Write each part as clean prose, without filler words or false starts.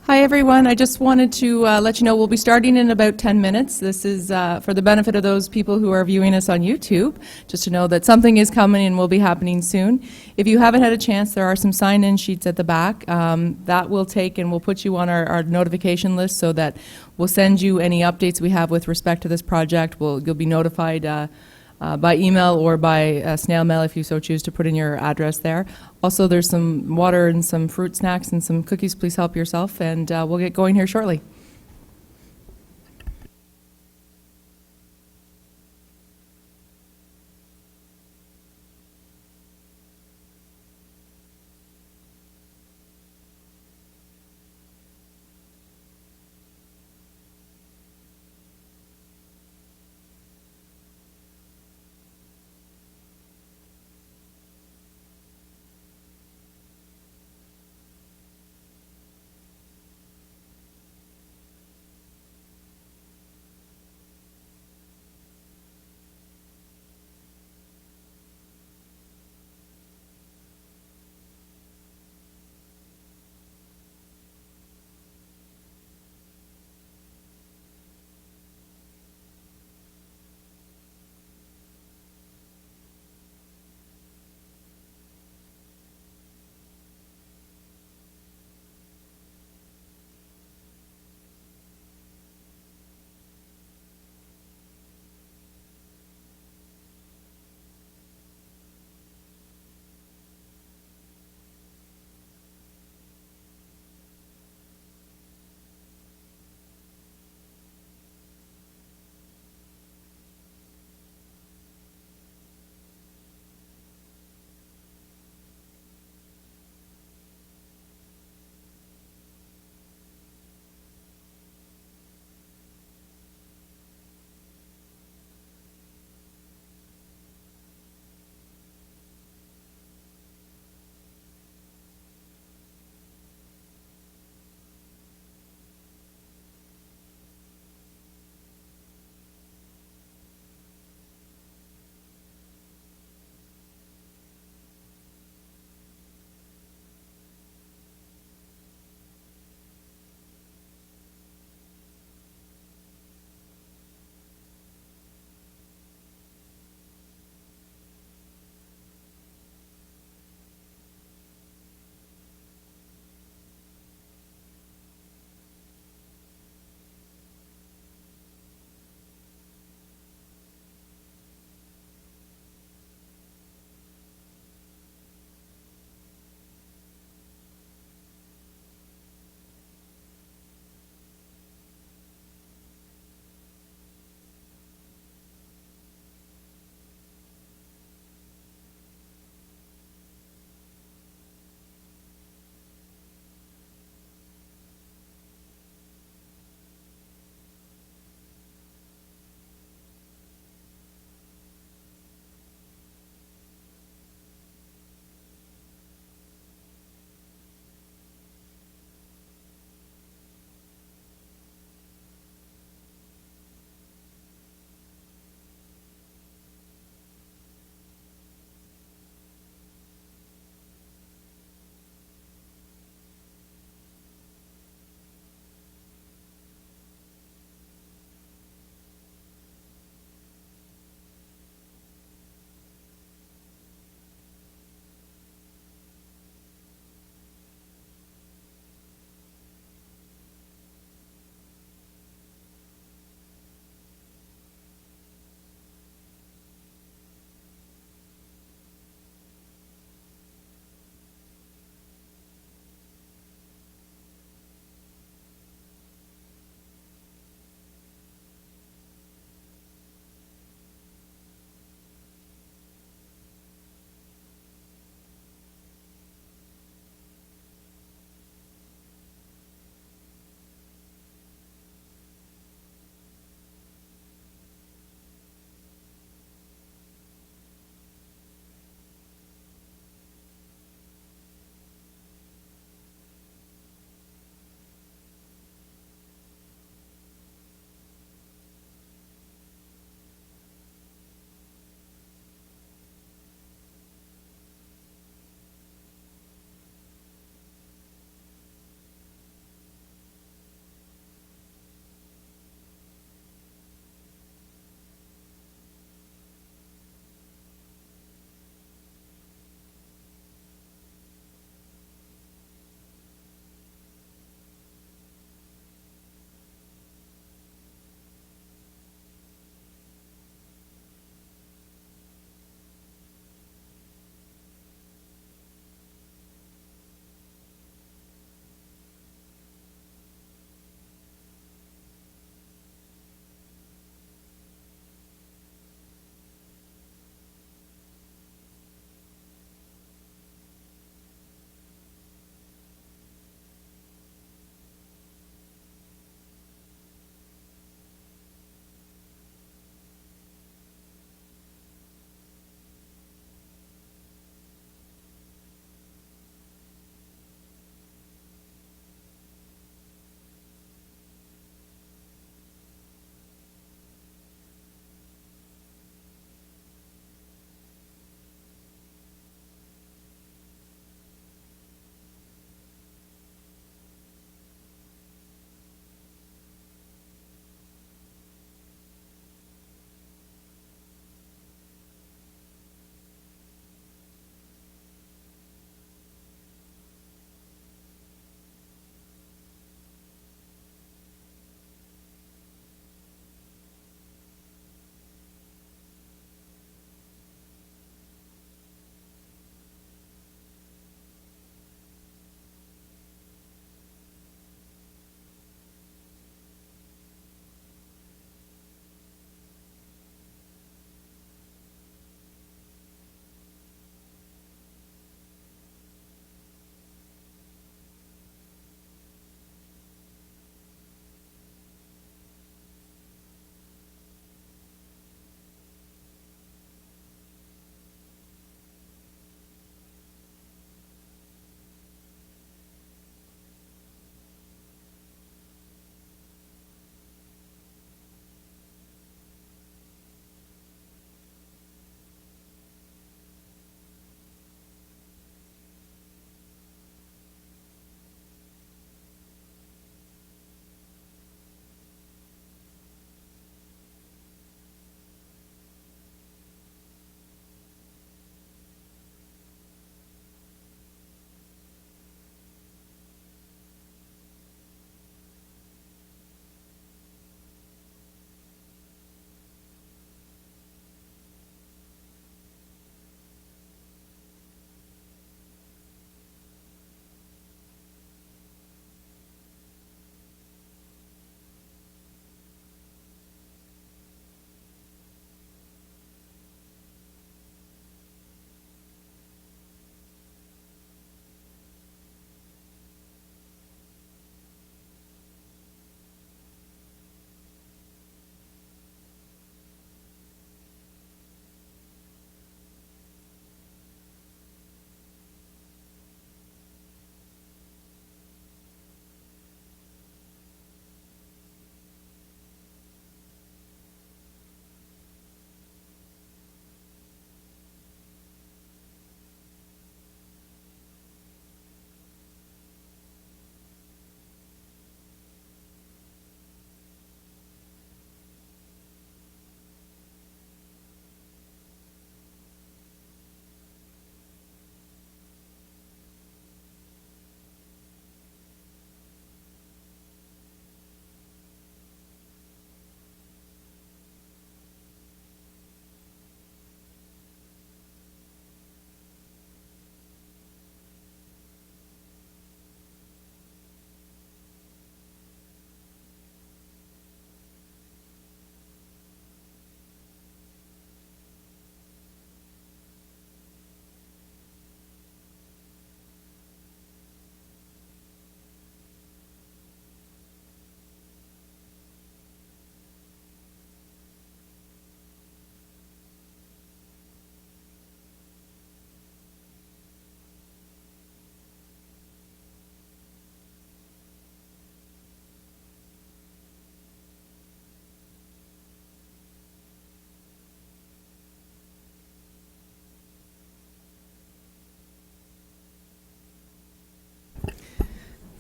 Hi everyone, I just wanted to let you know we'll be starting in about 10 minutes. This is for the benefit of those people who are viewing us on YouTube, just to know that something is coming and will be happening soon. If you haven't had a chance, there are some sign-in sheets at the back. That we'll take and we'll put you on our notification list so that we'll send you any updates we have with respect to this project. You'll be notified by email or by snail mail if you so choose to put in your address there. Also, there's some water and some fruit snacks and some cookies. Please help yourself, and we'll get going here shortly.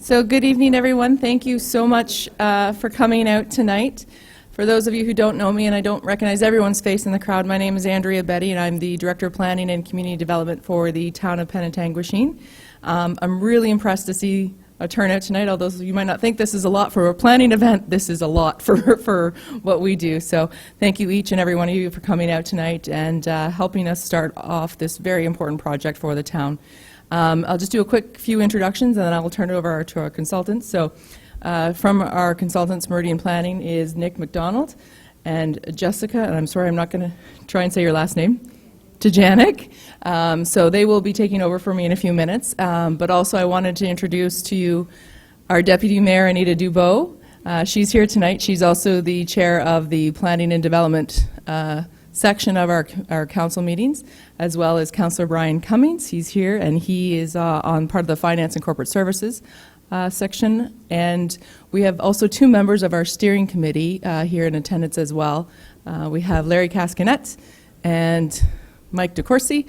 So good evening, everyone. Thank you so much for coming out tonight. For those of you who don't know me, and I don't recognize everyone's face in the crowd, my name is Andrea Betty, and I'm the Director of Planning and Community Development for the town of Penetanguishene. I'm really impressed to see a turnout tonight, although you might not think this is a lot for a planning event. This is a lot for what we do. So thank you each and every one of you for coming out tonight and helping us start off this very important project for the town. I'll just do a quick few introductions and then I will turn it over to our consultants. So from our consultants, Meridian Planning, is Nick McDonald and Jessica, and I'm sorry, I'm not going to try and say your last name, Janik. So they will be taking over for me in a few minutes. But also I wanted to introduce to you our Deputy Mayor, Anita Dubois. She's here tonight. She's also the chair of the Planning and Development section of our council meetings, as well as Councillor Brian Cummings. He's here, and he is on part of the Finance and Corporate Services section. And we have also two members of our steering committee here in attendance as well. We have Larry Cascanet and Mike DeCourcy.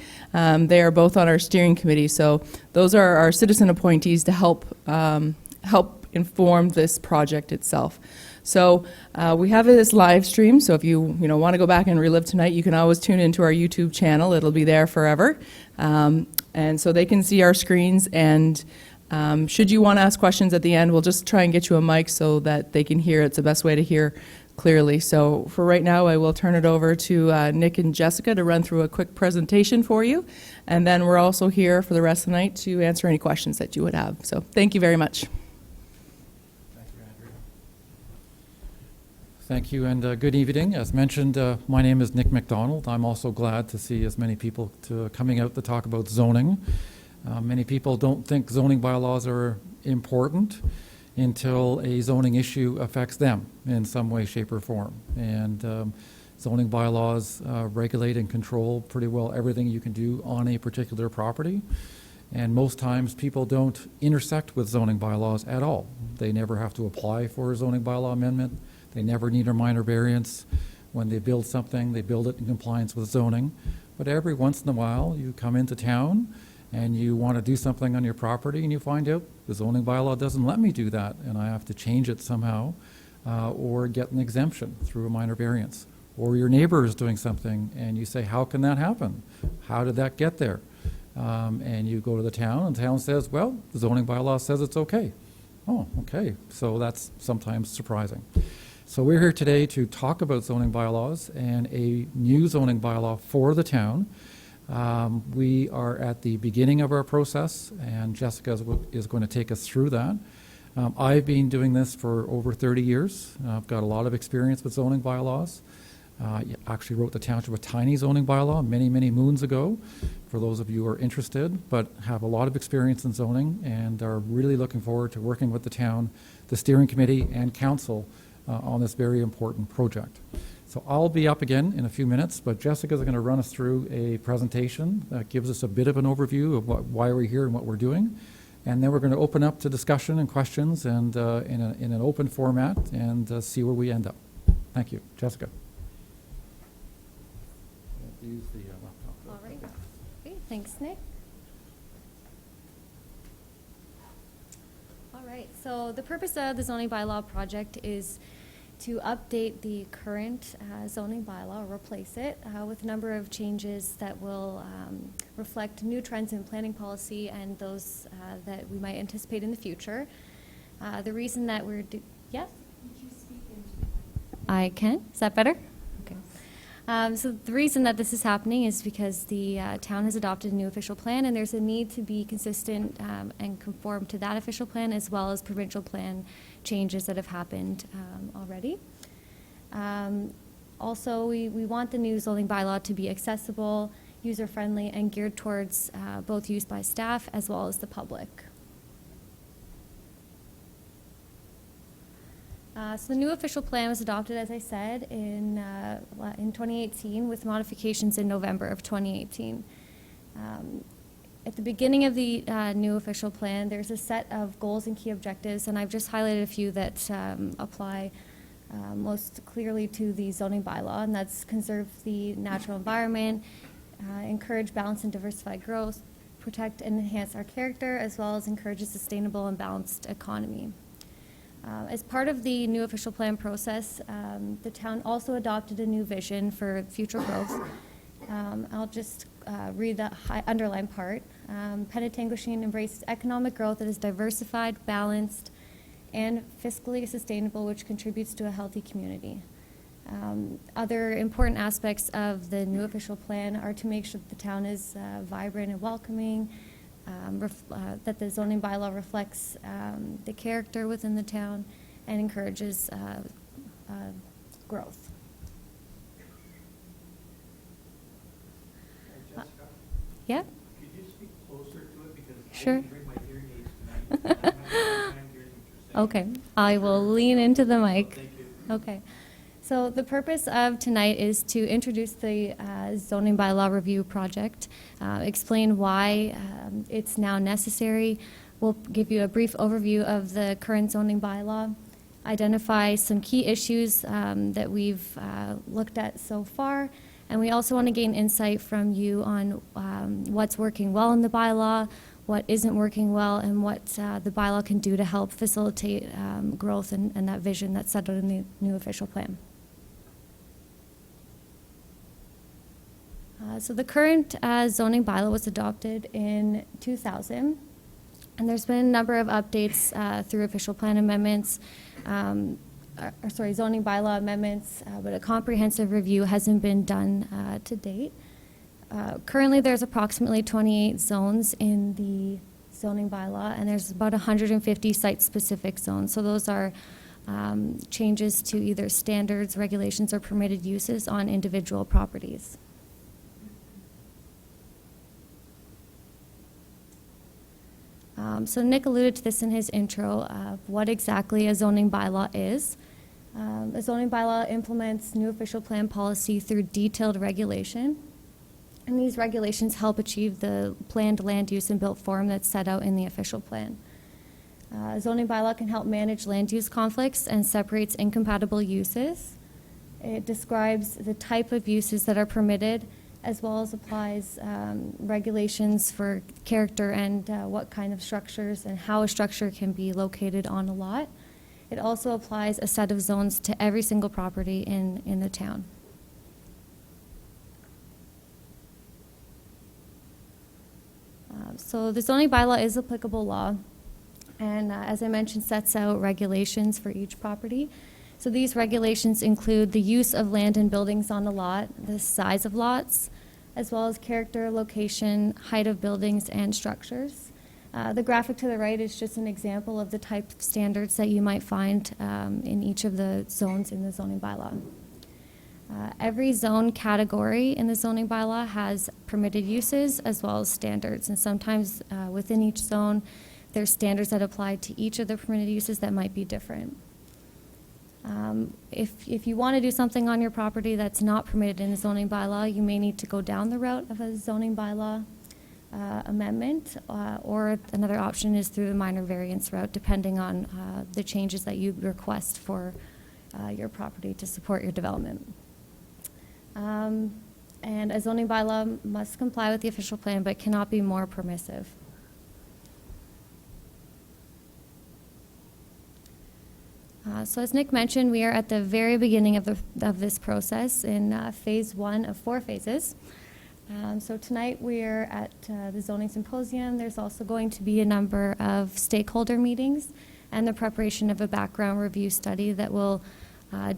They are both on our steering committee, so those are our citizen appointees to help inform this project itself. So we have this live stream, so if you want to go back and relive tonight, you can always tune into our YouTube channel. It'll be there forever. And so they can see our screens, and should you want to ask questions at the end, we'll just try and get you a mic so that they can hear. It's the best way to hear clearly. So for right now, I will turn it over to Nick and Jessica to run through a quick presentation for you. And then we're also here for the rest of the night to answer any questions that you would have. So thank you very much. Thank you, Andrea. Thank you, and good evening. As mentioned, my name is Nick McDonald. I'm also glad to see as many people coming out to talk about zoning. Many people don't think zoning bylaws are important until a zoning issue affects them in some way, shape, or form. And zoning bylaws regulate and control pretty well everything you can do on a particular property. And most times people don't intersect with zoning bylaws at all. They never have to apply for a zoning bylaw amendment. They never need a minor variance. When they build something, they build it in compliance with zoning. But every once in a while, you come into town and you want to do something on your property and you find out the zoning bylaw doesn't let me do that and I have to change it somehow or get an exemption through a minor variance. Or your neighbor is doing something and you say, how can that happen? How did that get there? And you go to the town and the town says, well, the zoning bylaw says it's okay. Oh, okay. So that's sometimes surprising. So we're here today to talk about zoning bylaws and a new zoning bylaw for the town. We are at the beginning of our process, and Jessica is going to take us through that. I've been doing this for over 30 years. I've got a lot of experience with zoning bylaws. Actually wrote the township a tiny zoning bylaw many, many moons ago, for those of you who are interested, but have a lot of experience in zoning and are really looking forward to working with the town, the steering committee, and council on this very important project. So I'll be up again in a few minutes, but Jessica's going to run us through a presentation that gives us a bit of an overview of why we're here and what we're doing. And then we're going to open up to discussion and questions and in an open format and see where we end up. Thank you. Jessica. Use the laptop. All right. Okay, thanks, Nick. All right, so the purpose of the zoning bylaw project is to update the current zoning bylaw, or replace it, with a number of changes that will reflect new trends in planning policy and those that we might anticipate in the future. The reason that we're yes? Could you speak into I can. Is that better? Okay. So the reason that this is happening is because the town has adopted a new official plan, and there's a need to be consistent and conform to that official plan, as well as provincial plan changes that have happened already. Also, we want the new zoning bylaw to be accessible, user-friendly, and geared towards both use by staff as well as the public. So the new official plan was adopted, as I said, in 2018 with modifications in November of 2018. At the beginning of the new official plan, there's a set of goals and key objectives, and I've just highlighted a few that apply most clearly to the zoning bylaw, and that's conserve the natural environment, encourage balanced and diversified growth, protect and enhance our character, as well as encourage a sustainable and balanced economy. As part of the new official plan process, the town also adopted a new vision for future growth. I'll just read the underlined part. Penetanguishene embraces economic growth that is diversified, balanced, and fiscally sustainable, which contributes to a healthy community. Other important aspects of the new official plan are to make sure that the town is vibrant and welcoming, that the zoning bylaw reflects the character within the town and encourages growth. Jessica, Yeah? could you speak closer to it, because Sure. I didn't bring my hearing aids tonight. I'm having a hard time hearing what you're saying. Okay, I will lean into the mic. Thank you. Okay. So the purpose of tonight is to introduce the zoning bylaw review project, explain why it's now necessary. We'll give you a brief overview of the current zoning bylaw, identify some key issues that we've looked at so far, and we also want to gain insight from you on what's working well in the bylaw, what isn't working well, and what the bylaw can do to help facilitate growth and that vision that's set out in the new official plan. So the current zoning bylaw was adopted in 2000, and there's been a number of updates through official plan amendments, zoning bylaw amendments, but a comprehensive review hasn't been done to date. Currently, there's approximately 28 zones in the zoning bylaw, and there's about 150 site-specific zones. So those are changes to either standards, regulations, or permitted uses on individual properties. So Nick alluded to this in his intro, what exactly a zoning bylaw is. A zoning bylaw implements new official plan policy through detailed regulation, and these regulations help achieve the planned land use and built form that's set out in the official plan. A zoning bylaw can help manage land use conflicts and separates incompatible uses. It describes the type of uses that are permitted, as well as applies regulations for character and what kind of structures and how a structure can be located on a lot. It also applies a set of zones to every single property in the town. So the zoning bylaw is applicable law, and as I mentioned, sets out regulations for each property. So these regulations include the use of land and buildings on a lot, the size of lots, as well as character, location, height of buildings, and structures. The graphic to the right is just an example of the type of standards that you might find in each of the zones in the zoning bylaw. Every zone category in the zoning bylaw has permitted uses as well as standards, and sometimes within each zone there's standards that apply to each of the permitted uses that might be different. If you want to do something on your property that's not permitted in the zoning bylaw, you may need to go down the route of a zoning bylaw amendment, or another option is through the minor variance route, depending on the changes that you request for your property to support your development. And a zoning bylaw must comply with the official plan, but cannot be more permissive. So as Nick mentioned, we are at the very beginning of this process in phase 1 of 4 phases. So tonight we are at the zoning symposium. There's also going to be a number of stakeholder meetings and the preparation of a background review study that will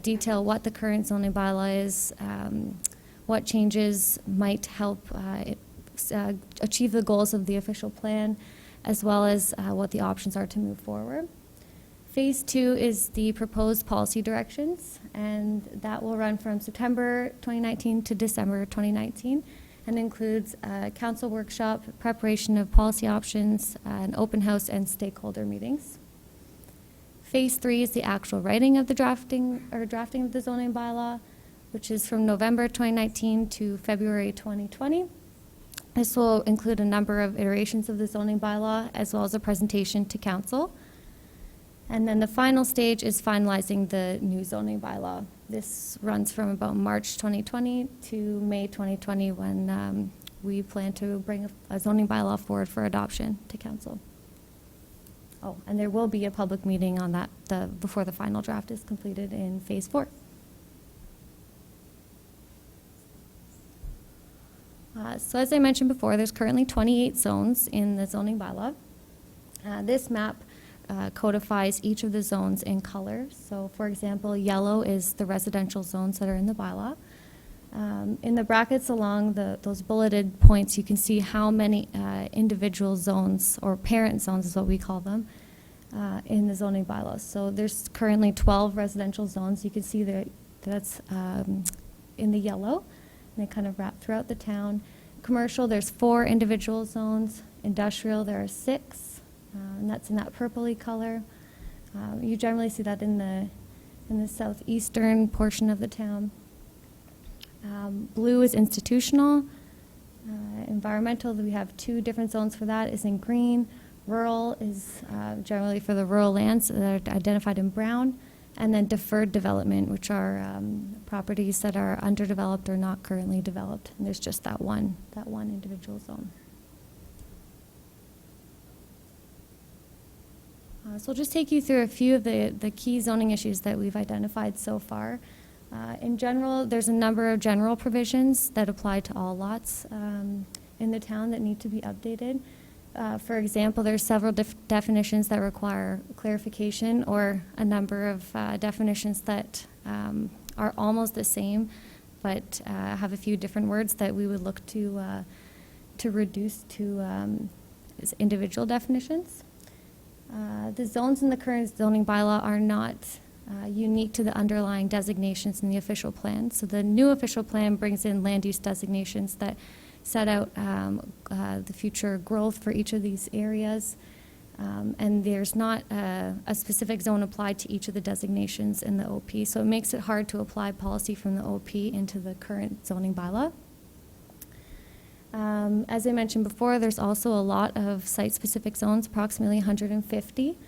detail what the current zoning bylaw is, what changes might help achieve the goals of the official plan, as well as what the options are to move forward. Phase 2 is the proposed policy directions, and that will run from September 2019 to December 2019, and includes a council workshop, preparation of policy options, an open house, and stakeholder meetings. Phase 3 is the actual writing of the drafting of the zoning bylaw, which is from November 2019 to February 2020. This will include a number of iterations of the zoning bylaw, as well as a presentation to council. And then the final stage is finalizing the new zoning bylaw. This runs from about March 2020 to May 2020 when we plan to bring a zoning bylaw forward for adoption to council. Oh, and there will be a public meeting on that before the final draft is completed in phase 4. So as I mentioned before, there's currently 28 zones in the zoning bylaw. This map codifies each of the zones in color. So for example, yellow is the residential zones that are in the bylaw. In the brackets along those bulleted points, you can see how many individual zones, or parent zones is what we call them, in the zoning bylaws. So there's currently 12 residential zones. You can see that's in the yellow, and they kind of wrap throughout the town. Commercial, there's 4 individual zones. Industrial, there are 6, and that's in that purpley color. You generally see that in the southeastern portion of the town. Blue is institutional. Environmental, we have 2 different zones for that, is in green. Rural is generally for the rural lands that are identified in brown. And then deferred development, which are properties that are underdeveloped or not currently developed. And there's just that one individual zone. So I'll just take you through a few of the key zoning issues that we've identified so far. In general, there's a number of general provisions that apply to all lots in the town that need to be updated. For example, there's several definitions that require clarification, or a number of definitions that are almost the same, but have a few different words that we would look to reduce to as individual definitions. The zones in the current zoning bylaw are not unique to the underlying designations in the official plan. So the new official plan brings in land use designations that set out the future growth for each of these areas. And there's not a specific zone applied to each of the designations in the OP. So it makes it hard to apply policy from the OP into the current zoning bylaw. As I mentioned before, there's also a lot of site-specific zones, approximately 150.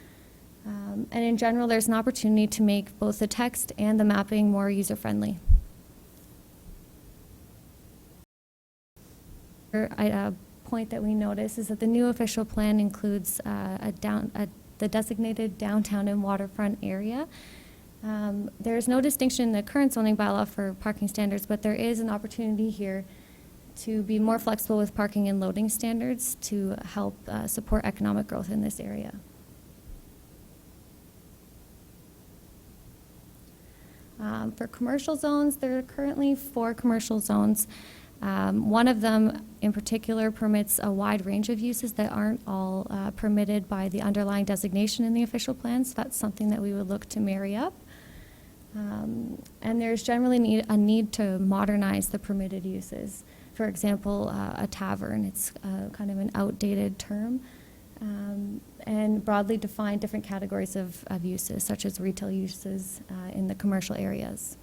And in general, there's an opportunity to make both the text and the mapping more user-friendly. A point that we notice is that the new official plan includes the designated downtown and waterfront area. There is no distinction in the current zoning bylaw for parking standards, but there is an opportunity here to be more flexible with parking and loading standards to help support economic growth in this area. For commercial zones, there are currently 4 commercial zones. One of them in particular permits a wide range of uses that aren't all permitted by the underlying designation in the official plan, so that's something that we would look to marry up. And there's generally a need to modernize the permitted uses. For example, a tavern, it's kind of an outdated term, and broadly define different categories of uses, such as retail uses in the commercial areas.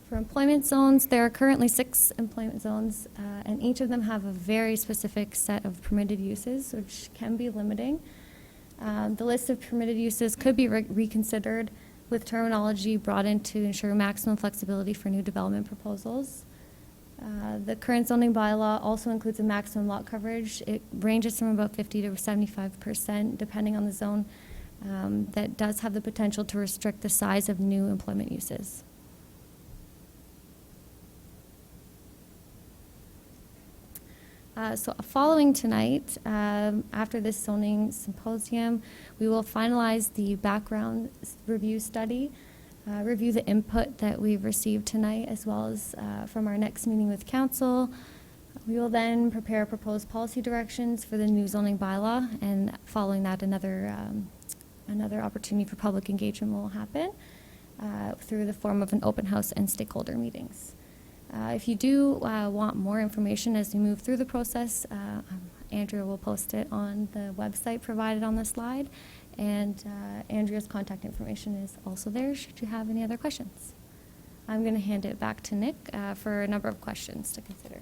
For employment zones, there are currently 6 employment zones, and each of them have a very specific set of permitted uses, which can be limiting. The list of permitted uses could be reconsidered with terminology brought in to ensure maximum flexibility for new development proposals. The current zoning bylaw also includes a maximum lot coverage. It ranges from about 50 to 75%, depending on the zone, that does have the potential to restrict the size of new employment uses. So following tonight, after this zoning symposium, we will finalize the background review study, review the input that we've received tonight, as well as from our next meeting with council. We will then prepare proposed policy directions for the new zoning bylaw, and following that, another opportunity for public engagement will happen through the form of an open house and stakeholder meetings. If you do want more information as we move through the process, Andrea will post it on the website provided on the slide, and Andrea's contact information is also there should you have any other questions. I'm going to hand it back to Nick for a number of questions to consider.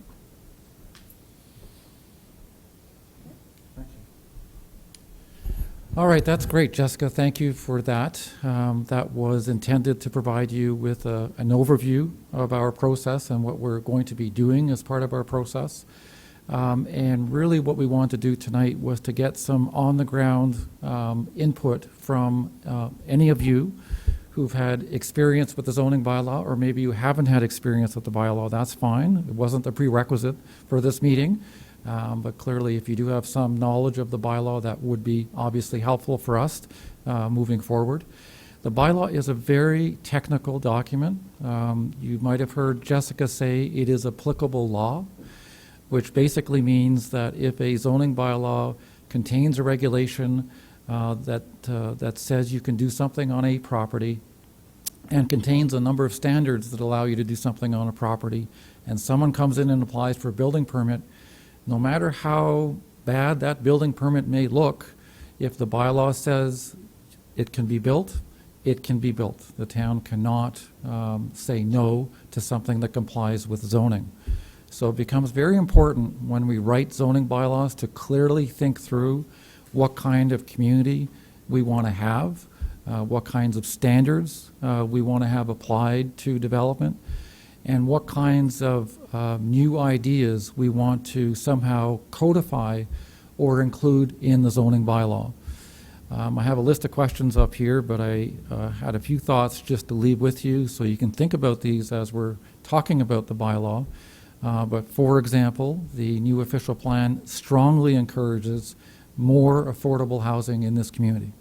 All right, that's great, Jessica. Thank you for that. That was intended to provide you with an overview of our process and what we're going to be doing as part of our process. And really what we wanted to do tonight was to get some on-the-ground input from any of you who've had experience with the zoning bylaw, or maybe you haven't had experience with the bylaw. That's fine. It wasn't a prerequisite for this meeting. But clearly, if you do have some knowledge of the bylaw, that would be obviously helpful for us moving forward. The bylaw is a very technical document. You might have heard Jessica say it is applicable law, which basically means that if a zoning bylaw contains a regulation that says you can do something on a property and contains a number of standards that allow you to do something on a property, and someone comes in and applies for a building permit, no matter how bad that building permit may look, if the bylaw says it can be built, it can be built. The town cannot say no to something that complies with zoning. So it becomes very important when we write zoning bylaws to clearly think through what kind of community we want to have, what kinds of standards we want to have applied to development, and what kinds of new ideas we want to somehow codify or include in the zoning bylaw. I have a list of questions up here, but I had a few thoughts just to leave with you so you can think about these as we're talking about the bylaw. But for example, the new official plan strongly encourages more affordable housing in this community.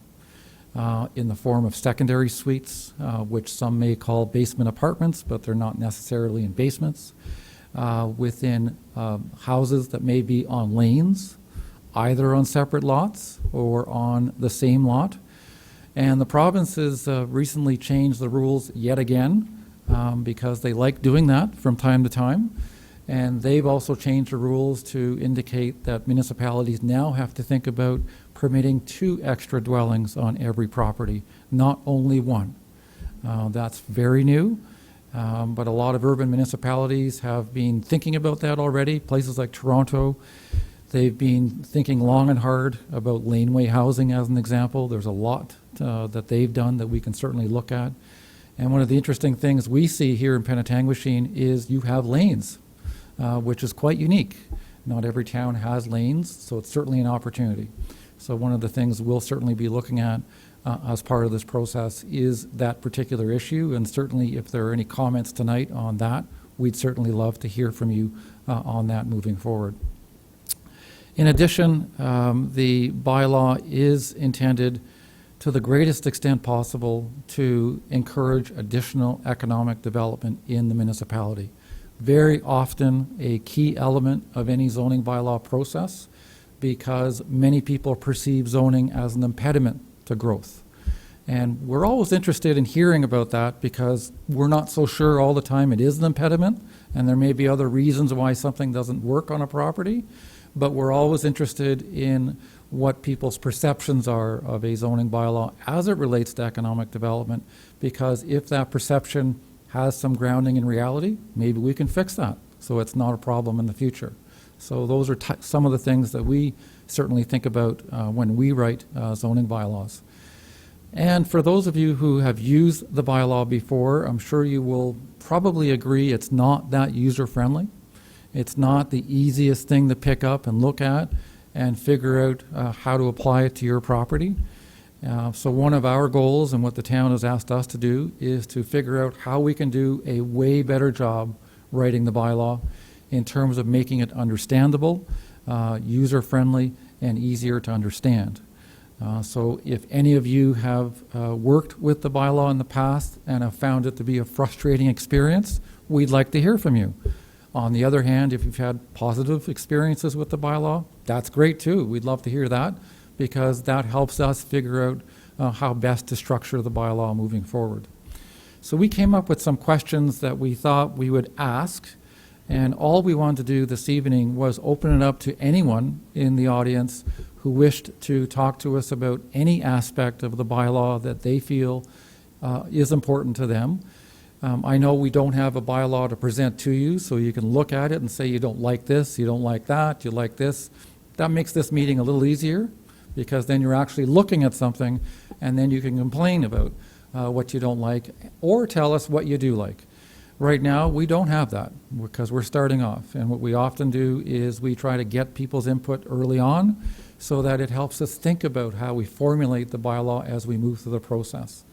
In the form of secondary suites, which some may call basement apartments, but they're not necessarily in basements, within houses that may be on lanes, either on separate lots or on the same lot. And the province has recently changed the rules yet again because they like doing that from time to time. And they've also changed the rules to indicate that municipalities now have to think about permitting 2 extra dwellings on every property, not only 1. That's very new, but a lot of urban municipalities have been thinking about that already. Places like Toronto, they've been thinking long and hard about laneway housing as an example. There's a lot that they've done that we can certainly look at. And one of the interesting things we see here in Penetanguishene is you have lanes. Which is quite unique. Not every town has lanes, so it's certainly an opportunity. So one of the things we'll certainly be looking at as part of this process is that particular issue, and certainly if there are any comments tonight on that, we'd certainly love to hear from you on that moving forward. In addition, the bylaw is intended to the greatest extent possible to encourage additional economic development in the municipality. Very often a key element of any zoning bylaw process, because many people perceive zoning as an impediment to growth. And we're always interested in hearing about that because we're not so sure all the time it is an impediment, and there may be other reasons why something doesn't work on a property, but we're always interested in what people's perceptions are of a zoning bylaw as it relates to economic development, because if that perception has some grounding in reality, maybe we can fix that so it's not a problem in the future. So those are some of the things that we certainly think about when we write zoning bylaws. And for those of you who have used the bylaw before, I'm sure you will probably agree it's not that user-friendly. It's not the easiest thing to pick up and look at and figure out how to apply it to your property. So one of our goals and what the town has asked us to do is to figure out how we can do a way better job writing the bylaw in terms of making it understandable, user-friendly, and easier to understand. So if any of you have worked with the bylaw in the past and have found it to be a frustrating experience, we'd like to hear from you. On the other hand, if you've had positive experiences with the bylaw, that's great too. We'd love to hear that, because that helps us figure out how best to structure the bylaw moving forward. So we came up with some questions that we thought we would ask, and all we wanted to do this evening was open it up to anyone in the audience who wished to talk to us about any aspect of the bylaw that they feel is important to them. I know we don't have a bylaw to present to you, so you can look at it and say you don't like this, you don't like that, you like this. That makes this meeting a little easier, because then you're actually looking at something, and then you can complain about what you don't like, or tell us what you do like. Right now, we don't have that because we're starting off, and what we often do is we try to get people's input early on so that it helps us think about how we formulate the bylaw as we move through the process.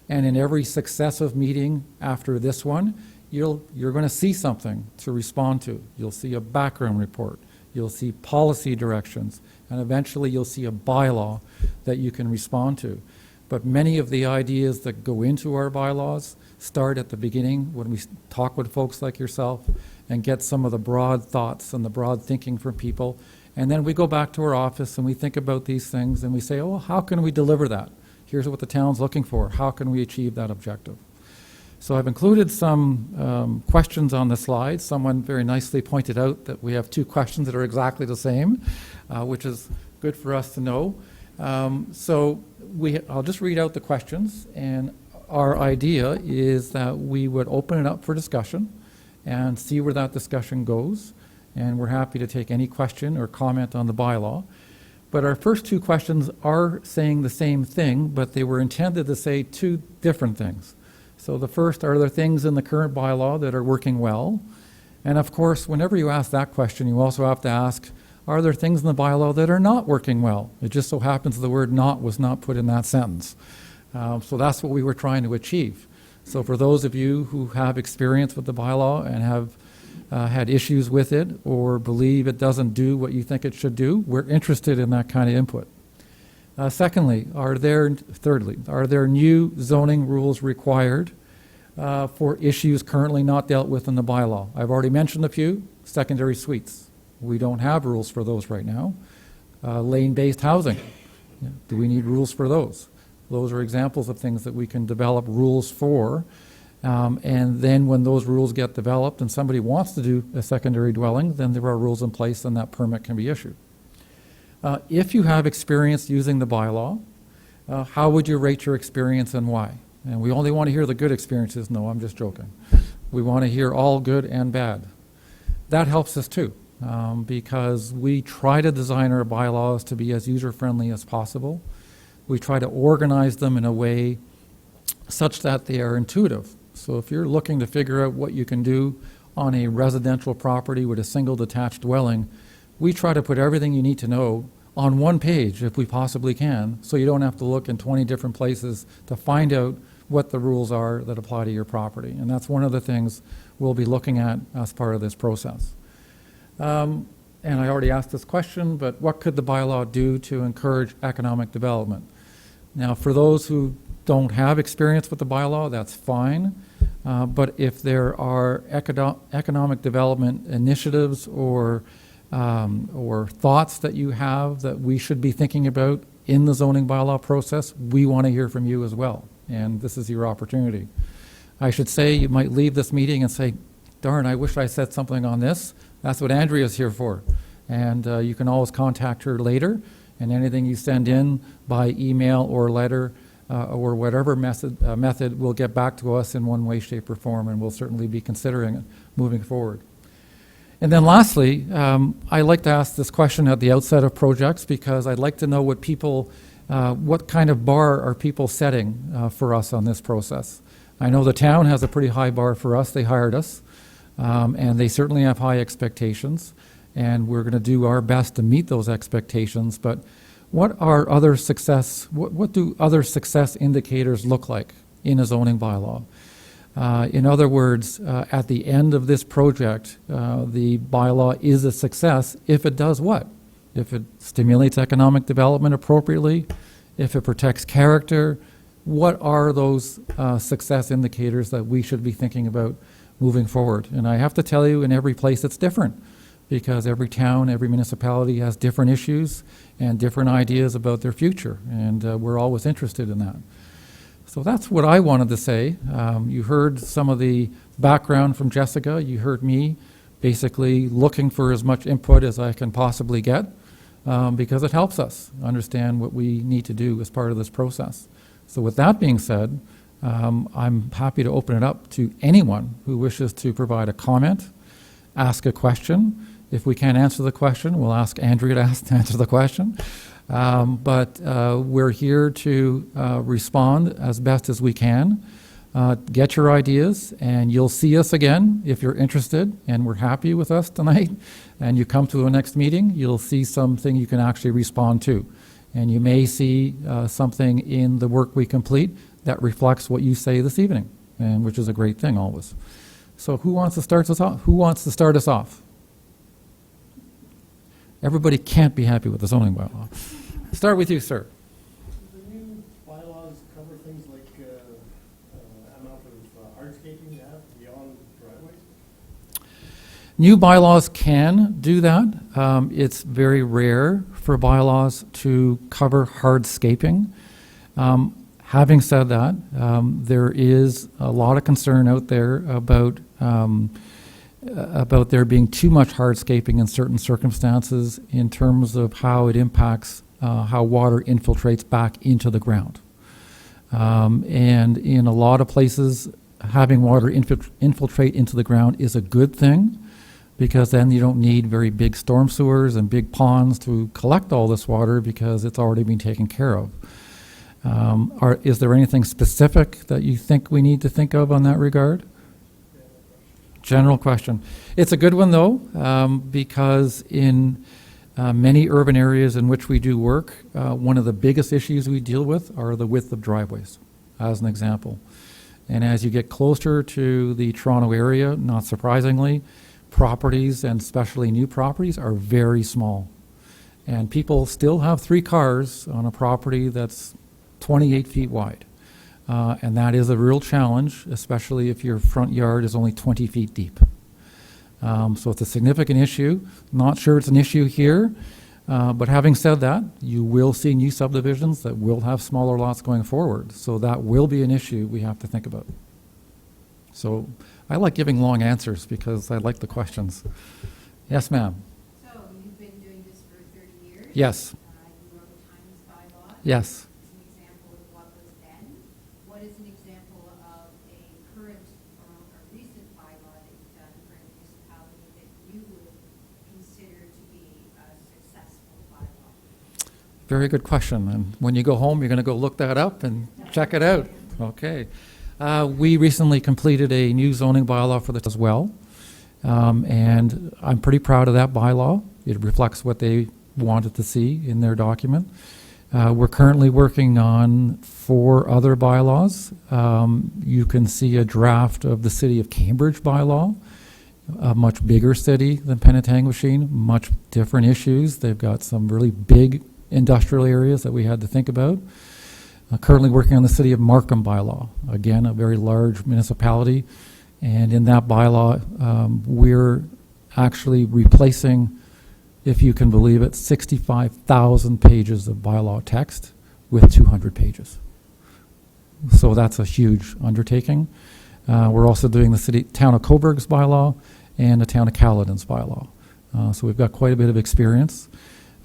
And in every successive meeting after this one, you're going to see something to respond to. You'll see a background report, you'll see policy directions, and eventually you'll see a bylaw that you can respond to. But many of the ideas that go into our bylaws start at the beginning when we talk with folks like yourself and get some of the broad thoughts and the broad thinking from people. And then we go back to our office and we think about these things and we say, oh, how can we deliver that? Here's what the town's looking for. How can we achieve that objective? So I've included some questions on the slide. Someone very nicely pointed out that we have 2 questions that are exactly the same, which is good for us to know. I'll just read out the questions, and our idea is that we would open it up for discussion and see where that discussion goes, and we're happy to take any question or comment on the bylaw. But our first 2 questions are saying the same thing, but they were intended to say 2 different things. So the first, are there things in the current bylaw that are working well? And of course, whenever you ask that question, you also have to ask, are there things in the bylaw that are not working well? It just so happens the word not was not put in that sentence. So that's what we were trying to achieve. So for those of you who have experience with the bylaw and have had issues with it or believe it doesn't do what you think it should do, we're interested in that kind of input. Thirdly, are there new zoning rules required for issues currently not dealt with in the bylaw? I've already mentioned a few. Secondary suites. We don't have rules for those right now. Lane-based housing. Do we need rules for those? Those are examples of things that we can develop rules for. And then when those rules get developed and somebody wants to do a secondary dwelling, then there are rules in place and that permit can be issued. If you have experience using the bylaw, how would you rate your experience and why? And we only want to hear the good experiences. No, I'm just joking. We want to hear all good and bad. That helps us too, because we try to design our bylaws to be as user-friendly as possible. We try to organize them in a way such that they are intuitive. So if you're looking to figure out what you can do on a residential property with a single detached dwelling, we try to put everything you need to know on one page if we possibly can, so you don't have to look in 20 different places to find out what the rules are that apply to your property. And that's one of the things we'll be looking at as part of this process. And I already asked this question, but what could the bylaw do to encourage economic development? Now, for those who don't have experience with the bylaw, that's fine. But if there are economic development initiatives or thoughts that you have that we should be thinking about in the zoning bylaw process, we want to hear from you as well. And this is your opportunity. I should say you might leave this meeting and say, darn, I wish I said something on this. That's what Andrea's here for. And you can always contact her later, and anything you send in by email or letter or whatever method will get back to us in one way, shape, or form, and we'll certainly be considering it moving forward. And then lastly, I like to ask this question at the outset of projects because I'd like to know what people, what kind of bar are people setting for us on this process. I know the town has a pretty high bar for us. They hired us, and they certainly have high expectations, and we're going to do our best to meet those expectations. But what are other success? What do other success indicators look like in a zoning bylaw? In other words, at the end of this project, the bylaw is a success if it does what? If it stimulates economic development appropriately, if it protects character, what are those success indicators that we should be thinking about moving forward? And I have to tell you, in every place it's different, because every town, every municipality has different issues and different ideas about their future, and we're always interested in that. So that's what I wanted to say. You heard some of the background from Jessica. You heard me basically looking for as much input as I can possibly get because it helps us understand what we need to do as part of this process. So with that being said, I'm happy to open it up to anyone who wishes to provide a comment, ask a question. If we can't answer the question, we'll ask Andrea to answer the question. But we're here to respond as best as we can. Get your ideas, and you'll see us again if you're interested and we're happy with us tonight, and you come to the next meeting, you'll see something you can actually respond to. And you may see something in the work we complete that reflects what you say this evening, and which is a great thing always. So who wants to start us off? Who wants to start us off? Everybody can't be happy with the zoning bylaw. Start with you, sir. The new bylaws cover things like amount of hardscaping you have beyond driveways? New bylaws can do that. It's very rare for bylaws to cover hardscaping. Having said that, there is a lot of concern out there about there being too much hardscaping in certain circumstances in terms of how it impacts how water infiltrates back into the ground. And in a lot of places, having water infiltrate into the ground is a good thing, because then you don't need very big storm sewers and big ponds to collect all this water because it's already been taken care of. Is there anything specific that you think we need to think of on that regard? General question. It's a good one, though, because in many urban areas in which we do work, one of the biggest issues we deal with are the width of driveways, as an example. And as you get closer to the Toronto area, not surprisingly, properties, and especially new properties, are very small. And people still have 3 cars on a property that's 28 feet wide. And that is a real challenge, especially if your front yard is only 20 feet deep. So it's a significant issue. Not sure it's an issue here, but having said that, you will see new subdivisions that will have smaller lots going forward. So that will be an issue we have to think about. So I like giving long answers because I like the questions. Yes, ma'am. So you've been doing this for 30 years? Yes. You wrote Times bylaw. Yes. As an example of what was then. What is an example of a current or a recent bylaw that you've done for a municipality that you would consider to be a successful bylaw? Very good question. And when you go home, you're going to go look that up and check it out. Okay. We recently completed a new zoning bylaw for this as well. And I'm pretty proud of that bylaw. It reflects what they wanted to see in their document. We're currently working on 4 other bylaws. You can see a draft of the City of Cambridge bylaw, a much bigger city than Penetanguishene, much different issues. They've got some really big industrial areas that we had to think about. Currently working on the City of Markham bylaw, again, a very large municipality. And in that bylaw, we're actually replacing, if you can believe it, 65,000 pages of bylaw text with 200 pages. So that's a huge undertaking. We're also doing the Town of Coburg's bylaw and the Town of Caledon's bylaw. So we've got quite a bit of experience.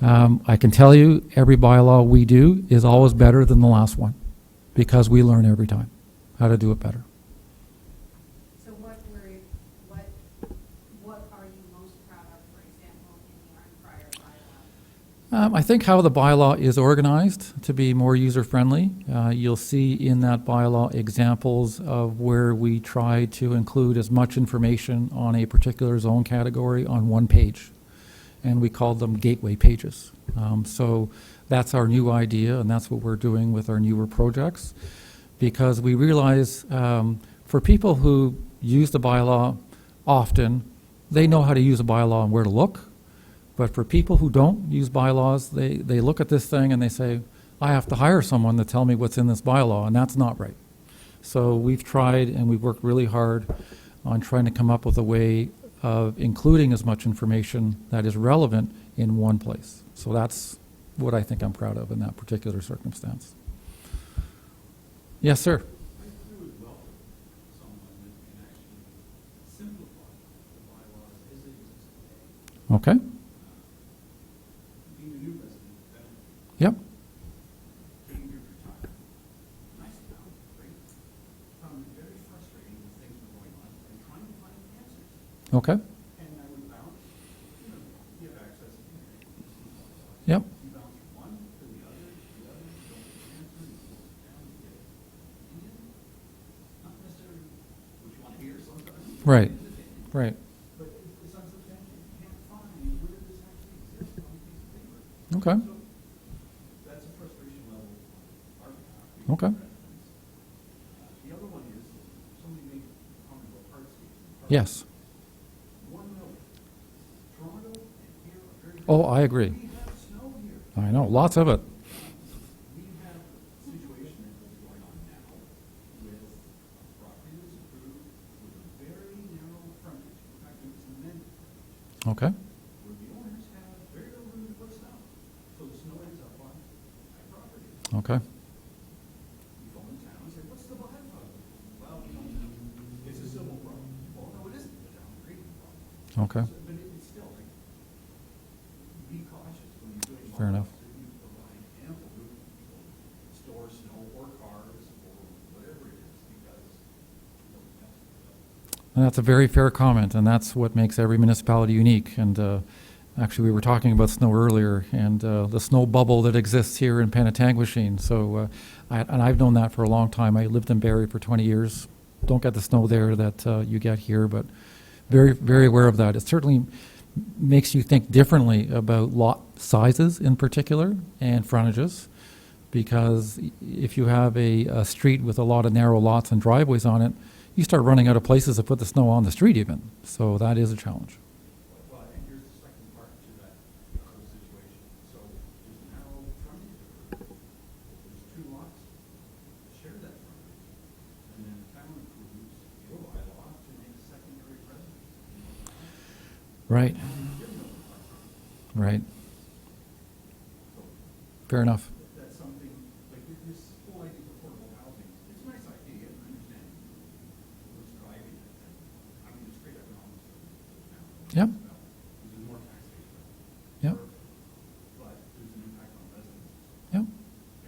I can tell you every bylaw we do is always better than the last one, because we learn every time how to do it better. So what are you most proud of, for example, in your prior bylaw? I think how the bylaw is organized to be more user-friendly. You'll see in that bylaw examples of where we try to include as much information on a particular zone category on one page. And we called them gateway pages. So that's our new idea, and that's what we're doing with our newer projects. Because we realize for people who use the bylaw often, they know how to use a bylaw and where to look. But for people who don't use bylaws, they look at this thing and they say, I have to hire someone to tell me what's in this bylaw, and that's not right. So we've tried and we've worked really hard on trying to come up with a way of including as much information that is relevant in one place. So that's what I think I'm proud of in that particular circumstance. Yes, sir. I would welcome someone that can actually simplify the bylaws as they exist today. Okay. Being a new resident, that Yep. came here for time. Nice town, great. Found it very frustrating when things were going on and trying to find answers. Okay. And I would bounce, you have access to the internet. Yep. You bounce from one to Right, right. But it's unsubstantiated. You can't find where this actually exists on a piece of paper. Okay, So that's a frustration level on our behalf. okay. The other one is, somebody made a comment about hardscape. Yes. One note, Toronto and here are very. Oh, I agree. We have snow here. I know, lots of it. We have a situation that is going on now with a property that's approved with a very narrow frontage. In fact, it's an amended frontage, Okay, where the owners have very little room to put snow. So the snow ends up on that property. okay, You go in town and say, what's the bad problem? Well, it's a civil problem. Well, no, it isn't. It's a concrete problem. okay. But it's still like, be cautious when you're doing. Fair enough. You provide ample room for people to store snow or cars or whatever it is, because nobody else will. And that's a very fair comment, and that's what makes every municipality unique. And actually, we were talking about snow earlier, and the snow bubble that exists here in Penetanguishene. So, and I've known that for a long time. I lived in Barrie for 20 years. Don't get the snow there that you get here, but very, very aware of that. It certainly makes you think differently about lot sizes in particular and frontages, because if you have a street with a lot of narrow lots and driveways on it, you start running out of places to put the snow on the street even. So that is a challenge. Well, and here's the second part to that whole situation. So there's a narrow frontage. There's two lots share that frontage. And then the town approves your bylaw to make secondary residence. Right, Give them the frontage. right. So Fair enough. that's something, like this whole idea of affordable housing, it's a nice idea, I understand what's driving it. And I mean, it's great economics for the town. Yep. Because there's more taxation. Yep. But there's an impact on residents. Yep.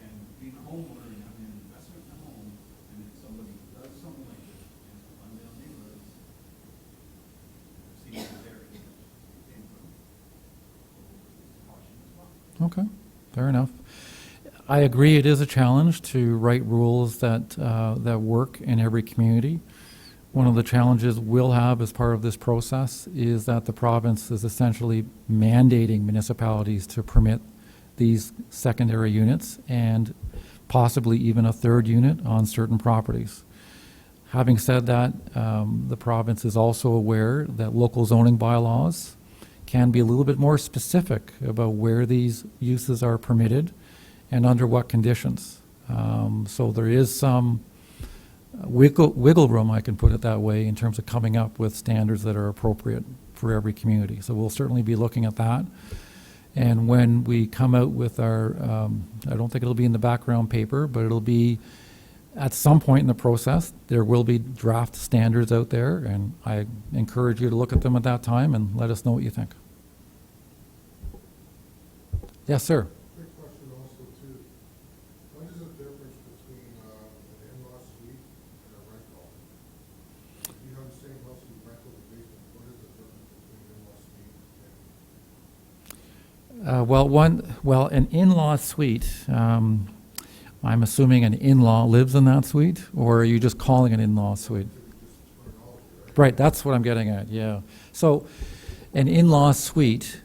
And being a homeowner and having an investment in a home, and if somebody does something like this, and to run down neighborhoods, I've seen it there, it came from caution as well. Okay, fair enough. I agree it is a challenge to write rules that, that work in every community. One of the challenges we'll have as part of this process is that the province is essentially mandating municipalities to permit these secondary units and possibly even a third unit on certain properties. Having said that, the province is also aware that local zoning bylaws can be a little bit more specific about where these uses are permitted and under what conditions. So there is some wiggle room, I can put it that way, in terms of coming up with standards that are appropriate for every community. So we'll certainly be looking at that. And when we come out with our, I don't think it'll be in the background paper, but it'll be at some point in the process, there will be draft standards out there, and I encourage you to look at them at that time and let us know what you think. Yes, sir. Quick question also too. What is the difference between an in-law suite and a rental? If you have the same house and you rental the basement, what is the difference between an in-law suite and An in-law suite, I'm assuming an in-law lives in that suite, or are you just calling it an in-law suite? Right, that's what I'm getting at, yeah. So, an in-law suite,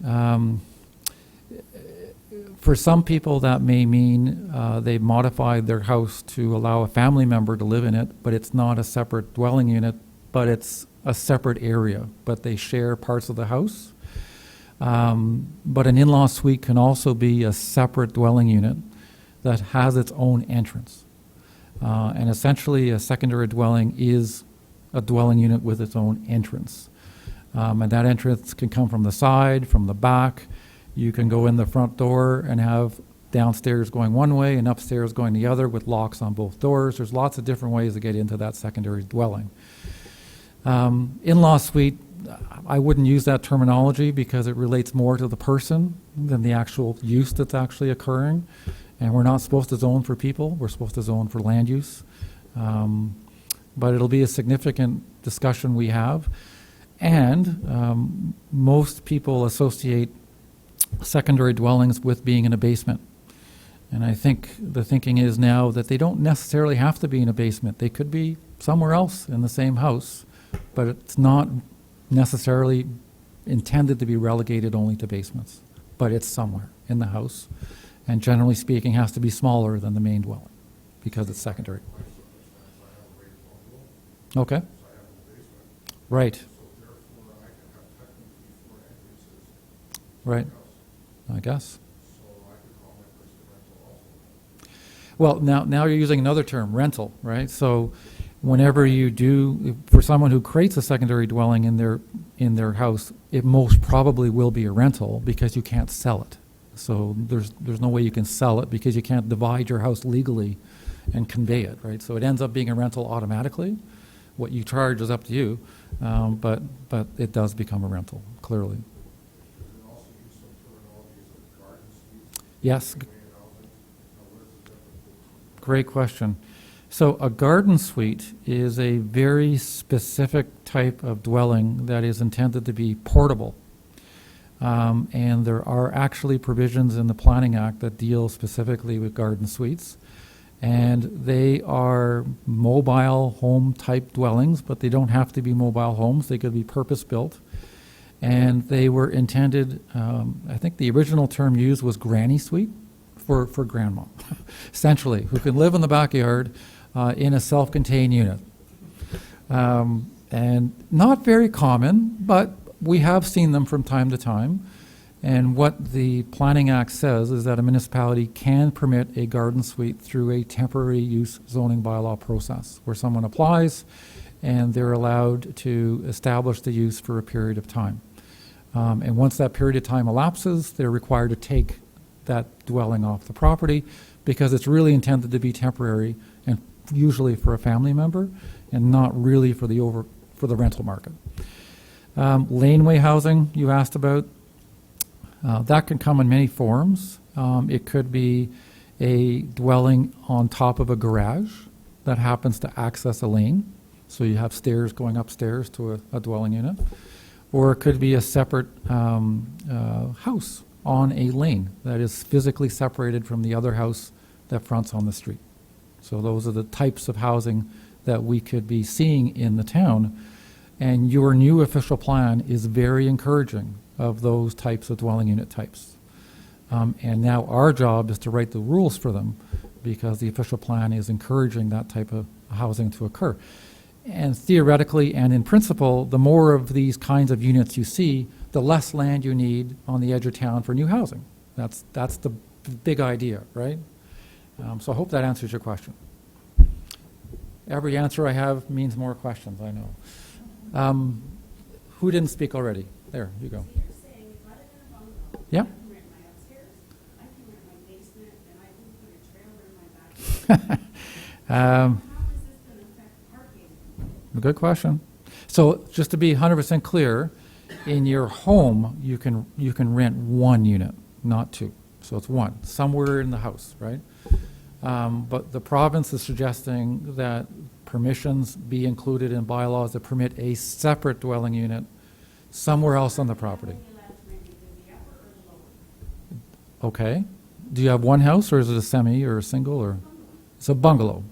for some people that may mean they've modified their house to allow a family member to live in it, but it's not a separate dwelling unit, but it's a separate area, but they share parts of the house. But an in-law suite can also be a separate dwelling unit that has its own entrance. And essentially, a secondary dwelling is a dwelling unit with its own entrance. And that entrance can come from the side, from the back. You can go in the front door and have downstairs going one way and upstairs going the other with locks on both doors. There's lots of different ways to get into that secondary dwelling. In-law suite, I wouldn't use that terminology because it relates more to the person than the actual use that's actually occurring. And we're not supposed to zone for people, we're supposed to zone for land use. But it'll be a significant discussion we have. And most people associate secondary dwellings with being in a basement. And I think the thinking is now that they don't necessarily have to be in a basement. They could be somewhere else in the same house, but it's not necessarily intended to be relegated only to basements, but it's somewhere in the house, and generally speaking, has to be smaller than the main dwelling because it's secondary. Okay. Right. Right. I guess. Well, now you're using another term, rental, right? So whenever you do, for someone who creates a secondary dwelling in their house, it most probably will be a rental because you can't sell it. So there's no way you can sell it because you can't divide your house legally and convey it, right? So it ends up being a rental automatically. What you charge is up to you, but it does become a rental, clearly. Yes. Great question. So a garden suite is a very specific type of dwelling that is intended to be portable. And there are actually provisions in the Planning Act that deal specifically with garden suites. And they are mobile home type dwellings, but they don't have to be mobile homes. They could be purpose-built. And they were intended, I think the original term used was granny suite for grandma, essentially, who can live in the backyard in a self-contained unit. And not very common, but we have seen them from time to time. And what the Planning Act says is that a municipality can permit a garden suite through a temporary use zoning bylaw process, where someone applies and they're allowed to establish the use for a period of time. And once that period of time elapses, they're required to take that dwelling off the property because it's really intended to be temporary and usually for a family member and not really for the rental market. Laneway housing you asked about. That can come in many forms. It could be a dwelling on top of a garage that happens to access a lane. So you have stairs going upstairs to a dwelling unit. Or it could be a separate house on a lane that is physically separated from the other house that fronts on the street. So those are the types of housing that we could be seeing in the town. And your new official plan is very encouraging of those types of dwelling unit types. And now our job is to write the rules for them because the official plan is encouraging that type of housing to occur. And theoretically and in principle, the more of these kinds of units you see, the less land you need on the edge of town for new housing. That's the big idea, right? So I hope that answers your question. Every answer I have means more questions, I know. Who didn't speak already? There, you go. So you're saying if I live in a bungalow, Yeah. I can rent my upstairs, I can rent my basement, and I can put a trailer in my backyard. How is this going to affect parking? Good question. So just to be 100% clear, in your home, you can rent one unit, not two. So it's one, somewhere in the house, right? But the province is suggesting that permissions be included in bylaws that permit a separate dwelling unit somewhere else on the property. Okay. Do you have one house, or is it a semi or a single, or it's a bungalow?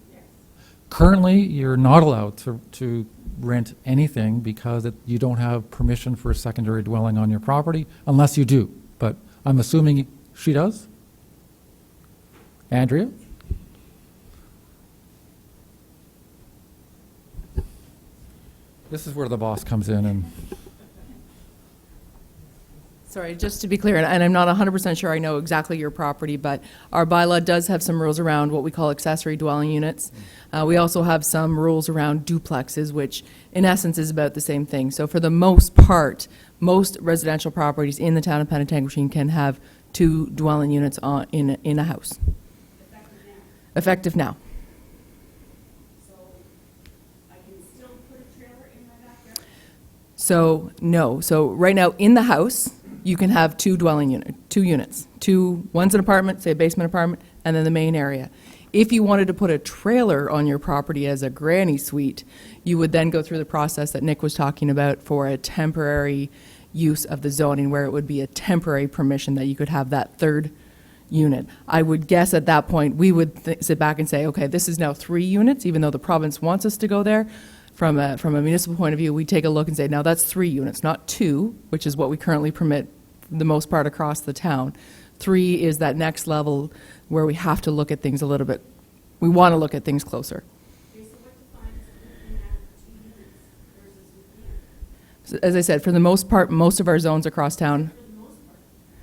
Currently, you're not allowed to rent anything because you don't have permission for a secondary dwelling on your property, unless you do. But I'm assuming she does? Andrea? This is where the boss comes in and... Sorry, just to be clear, and I'm not 100% sure I know exactly your property, but our bylaw does have some rules around what we call accessory dwelling units. We also have some rules around duplexes, which in essence is about the same thing. So for the most part, most residential properties in the town of Penetanguishene can have two dwelling units in a house. Effective now. So I can still put a trailer in my backyard? So no. So right now in the house, you can have two units. One's an apartment, say a basement apartment, and then the main area. If you wanted to put a trailer on your property as a granny suite, you would then go through the process that Nick was talking about for a temporary use of the zoning, where it would be a temporary permission that you could have that third unit. I would guess at that point, we would sit back and say, okay, this is now 3 units, even though the province wants us to go there. from a municipal point of view, we take a look and say, now that's 3 units, not 2, which is what we currently permit for the most part across the town. 3 is that next level where we have to look at things a little bit, we want to look at things closer. Okay, so what defines looking at 2 units versus looking at? So, as I said, for the most part, most of our zones across town, For the most part.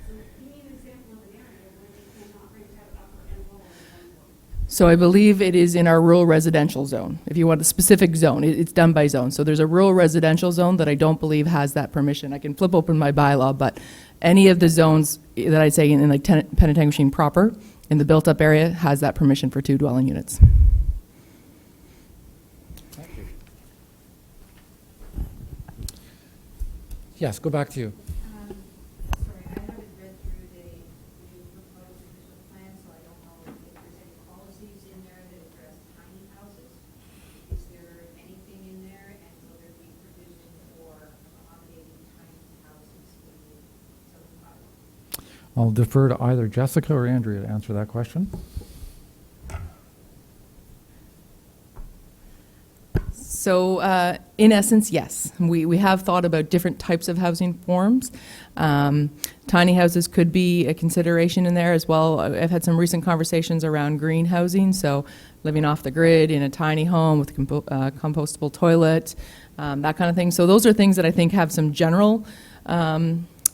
So give me an example of an area where they cannot rent out upper and lower in one floor. so I believe it is in our rural residential zone. If you want a specific zone, it's done by zone. So there's a rural residential zone that I don't believe has that permission. I can flip open my bylaw, but any of the zones that I'd say in like Penetanguishene proper, in the built-up area, has that permission for 2 dwelling units. Thank you. Yes, go back to you. Sorry, I haven't read through the new proposed official plan, so I don't know if there's any policies in there that address tiny houses. Is there anything in there, and will there be provision for accommodating tiny houses in the zoning bylaw? I'll defer to either Jessica or Andrea to answer that question. So, in essence, yes. We have thought about different types of housing forms. Tiny houses could be a consideration in there as well. I've had some recent conversations around green housing, so living off the grid in a tiny home with compostable toilet, that kind of thing. So those are things that I think have some general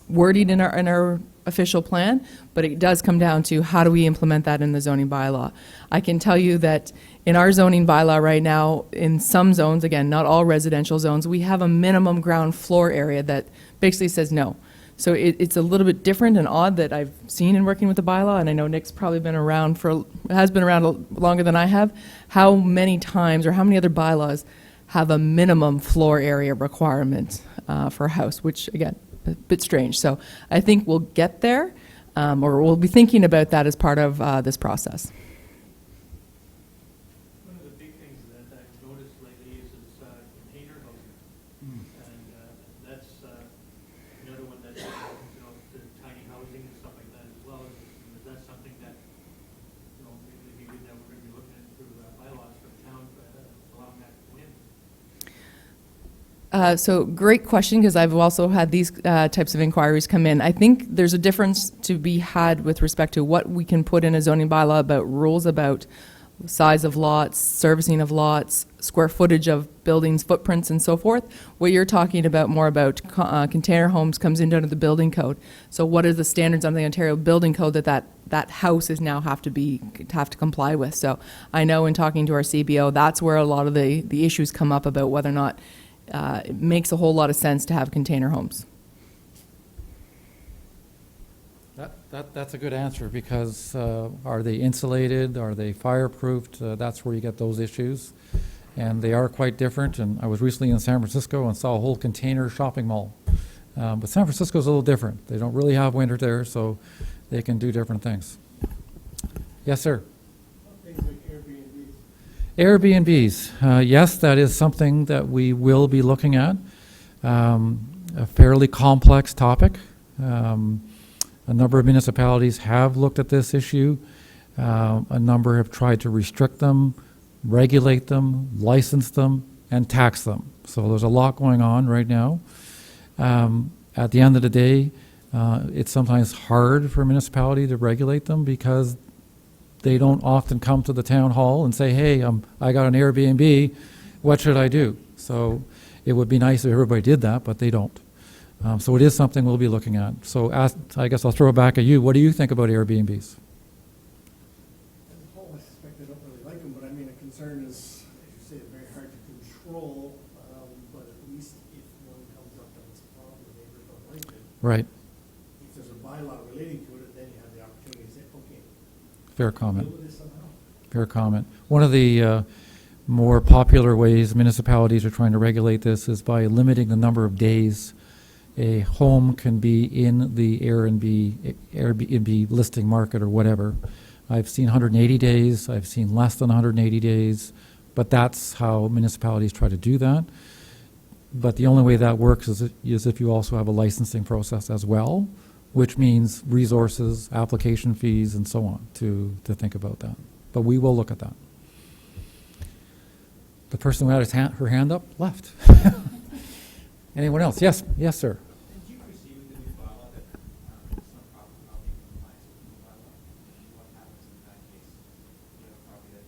wording in our official plan, but it does come down to how do we implement that in the zoning bylaw. I can tell you that in our zoning bylaw right now, in some zones, again, not all residential zones, we have a minimum ground floor area that basically says no. So it's a little bit different and odd that I've seen in working with the bylaw, and I know Nick's probably been around has been around longer than I have. How many times or how many other bylaws have a minimum floor area requirement for a house, which again, a bit strange. So I think we'll get there, or we'll be thinking about that as part of this process. One of the big things that I've noticed lately is container housing. And that's another one that's, the tiny housing and stuff like that as well. Is that something that, maybe that we're going to be looking at through bylaws for the town, allowing that to go in? So great question, because I've also had these types of inquiries come in. I think there's a difference to be had with respect to what we can put in a zoning bylaw about rules about size of lots, servicing of lots, square footage of buildings, footprints, and so forth. What you're talking about more about container homes comes into the building code. So what is the standards on the Ontario Building Code that house is now have to comply with? So I know in talking to our CBO, that's where a lot of the issues come up about whether or not it makes a whole lot of sense to have container homes. That's a good answer, because are they insulated? Are they fireproofed? That's where you get those issues. And they are quite different. And I was recently in San Francisco and saw a whole container shopping mall. But San Francisco's a little different. They don't really have winter there, so they can do different things. Yes, sir. Things like Airbnbs. Airbnbs, yes, that is something that we will be looking at. A fairly complex topic. A number of municipalities have looked at this issue. A number have tried to restrict them, regulate them, license them, and tax them. So there's a lot going on right now. At the end of the day, it's sometimes hard for a municipality to regulate them because they don't often come to the town hall and say, hey, I got an Airbnb, what should I do? So it would be nice if everybody did that, but they don't. So it is something we'll be looking at. So I guess I'll throw it back at you. What do you think about Airbnbs? As a whole, I suspect I don't really like them, but I mean, a concern is, as you say, it's very hard to control, but at least if one comes up and it's a problem, the neighbors don't like it. Right. If there's a bylaw relating to it, then you have the opportunity to say, okay, Fair comment. deal with this somehow. Fair comment. One of the more popular ways municipalities are trying to regulate this is by limiting the number of days a home can be in the Airbnb listing market or whatever. I've seen 180 days, I've seen less than 180 days, but that's how municipalities try to do that. But the only way that works is if you also have a licensing process as well, which means resources, application fees, and so on to think about that. But we will look at that. The person who had her hand up left. Anyone else? Yes, yes, sir. Did you receive the new bylaw that it's not property compliance with the new bylaw? What happens in that case? You have property that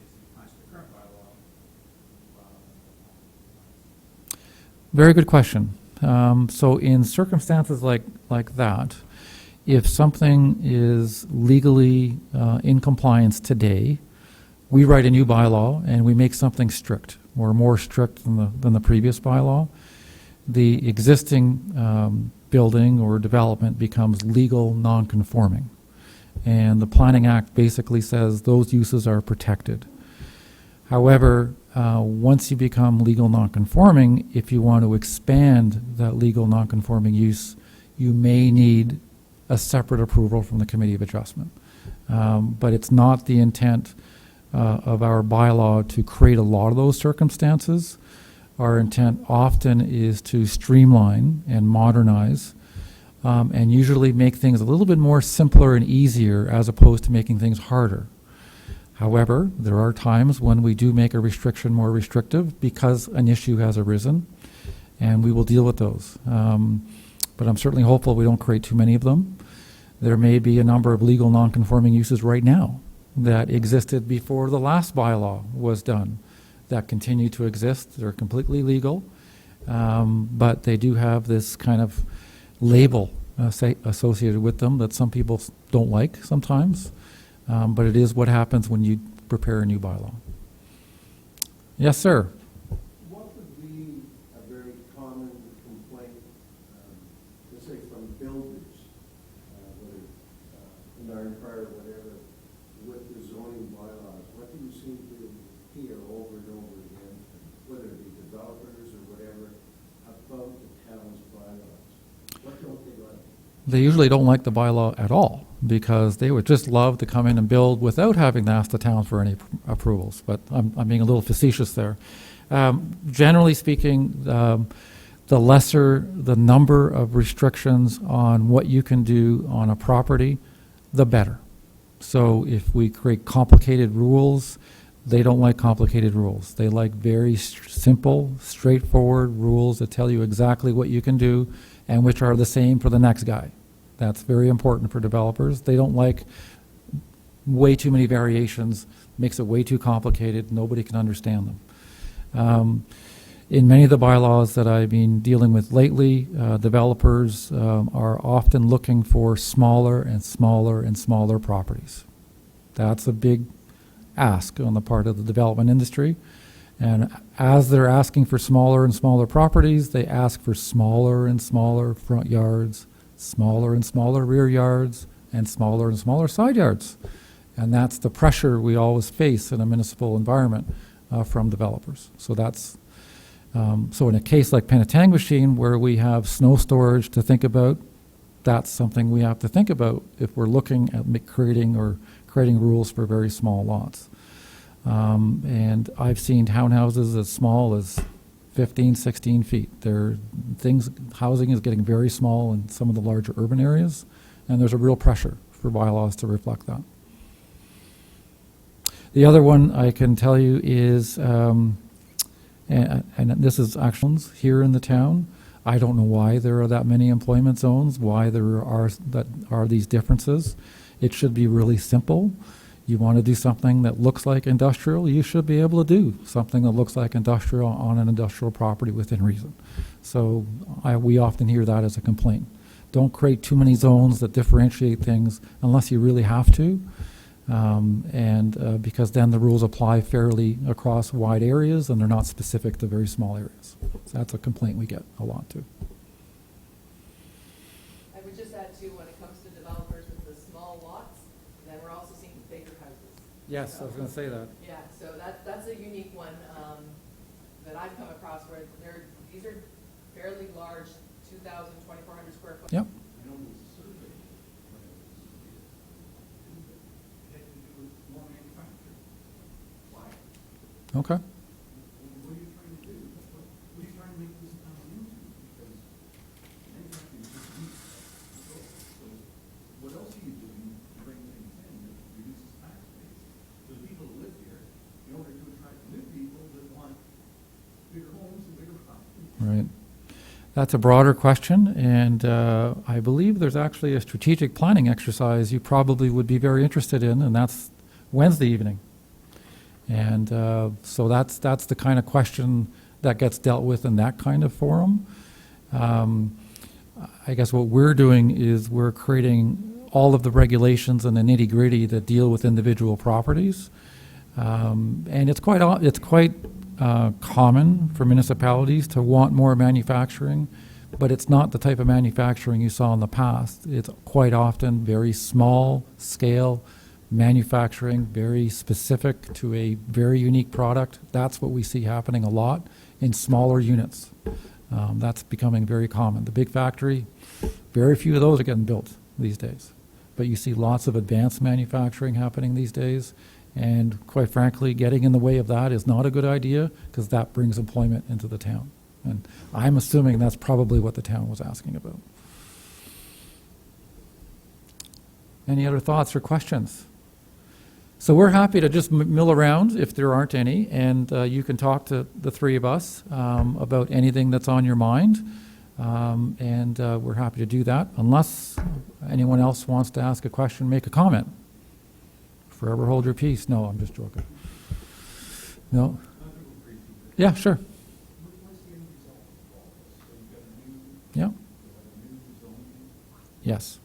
is in compliance with the current bylaw. Very good question. So in circumstances like that, if something is legally in compliance today, we write a new bylaw and we make something strict, or more strict than the previous bylaw. The existing building or development becomes legal non-conforming. And the Planning Act basically says those uses are protected. However, once you become legal non-conforming, if you want to expand that legal non-conforming use, you may need a separate approval from the Committee of Adjustment. But it's not the intent of our bylaw to create a lot of those circumstances. Our intent often is to streamline and modernize and usually make things a little bit more simpler and easier as opposed to making things harder. However, there are times when we do make a restriction more restrictive because an issue has arisen, and we will deal with those. But I'm certainly hopeful we don't create too many of them. There may be a number of legal non-conforming uses right now that existed before the last bylaw was done that continue to exist. They're completely legal, but they do have this kind of label associated with them that some people don't like sometimes. But it is what happens when you prepare a new bylaw. Yes, sir. What would be a very common complaint, let's say from builders, whether in our empire or whatever, with the zoning bylaws? What do you seem to hear over and over again, whether it be developers or whatever, about the town's bylaws? What don't they like? They usually don't like the bylaw at all because they would just love to come in and build without having to ask the town for any approvals. But I'm being a little facetious there. Generally speaking, the lesser the number of restrictions on what you can do on a property, the better. So if we create complicated rules, they don't like complicated rules. They like very simple, straightforward rules that tell you exactly what you can do and which are the same for the next guy. That's very important for developers. They don't like way too many variations, makes it way too complicated, nobody can understand them. In many of the bylaws that I've been dealing with lately, developers are often looking for smaller and smaller and smaller properties. That's a big ask on the part of the development industry. And as they're asking for smaller and smaller properties, they ask for smaller and smaller front yards, smaller and smaller rear yards, and smaller side yards. And that's the pressure we always face in a municipal environment from developers. So that's so in a case like Penetanguishene, where we have snow storage to think about, that's something we have to think about if we're looking at creating rules for very small lots. And I've seen townhouses as small as 15, 16 feet. Housing is getting very small in some of the larger urban areas, and there's a real pressure for bylaws to reflect that. The other one I can tell you is, and this is actions here in the town. I don't know why there are that many employment zones, why there are these differences. It should be really simple. You want to do something that looks like industrial, you should be able to do something that looks like industrial on an industrial property within reason. So we often hear that as a complaint. Don't create too many zones that differentiate things unless you really have to, because then the rules apply fairly across wide areas and they're not specific to very small areas. So that's a complaint we get a lot too. I would just add too, when it comes to developers with the small lots, then we're also seeing bigger houses. Yes, I was going to say that. Yeah, so that's a unique one that I've come across where these are fairly large, 2,000, 2,400 square foot. Yep. I know there's a survey when it had to do with more manufacturing. Why? Okay. What are you trying to do? What are you trying to make this town into? Because manufacturing is just meat. So what else are you doing to bring things in that reduces tax base? So the people who live here, in order to attract new people that want That's a broader question, and I believe there's actually a strategic planning exercise you probably would be very interested in, and that's Wednesday evening. And so that's the kind of question that gets dealt with in that kind of forum. I guess what we're doing is we're creating all of the regulations and the nitty-gritty that deal with individual properties. And it's quite common for municipalities to want more manufacturing, but it's not the type of manufacturing you saw in the past. It's quite often very small scale manufacturing, very specific to a very unique product. That's what we see happening a lot in smaller units. That's becoming very common. The big factory, very few of those are getting built these days. But you see lots of advanced manufacturing happening these days. And quite frankly, getting in the way of that is not a good idea because that brings employment into the town. And I'm assuming that's probably what the town was asking about. Any other thoughts or questions? So we're happy to just mill around if there aren't any, and you can talk to the three of us about anything that's on your mind. And we're happy to do that. Unless anyone else wants to ask a question, make a comment. Forever hold your peace. No, I'm just joking. No? Yeah, sure. Yeah. Yes.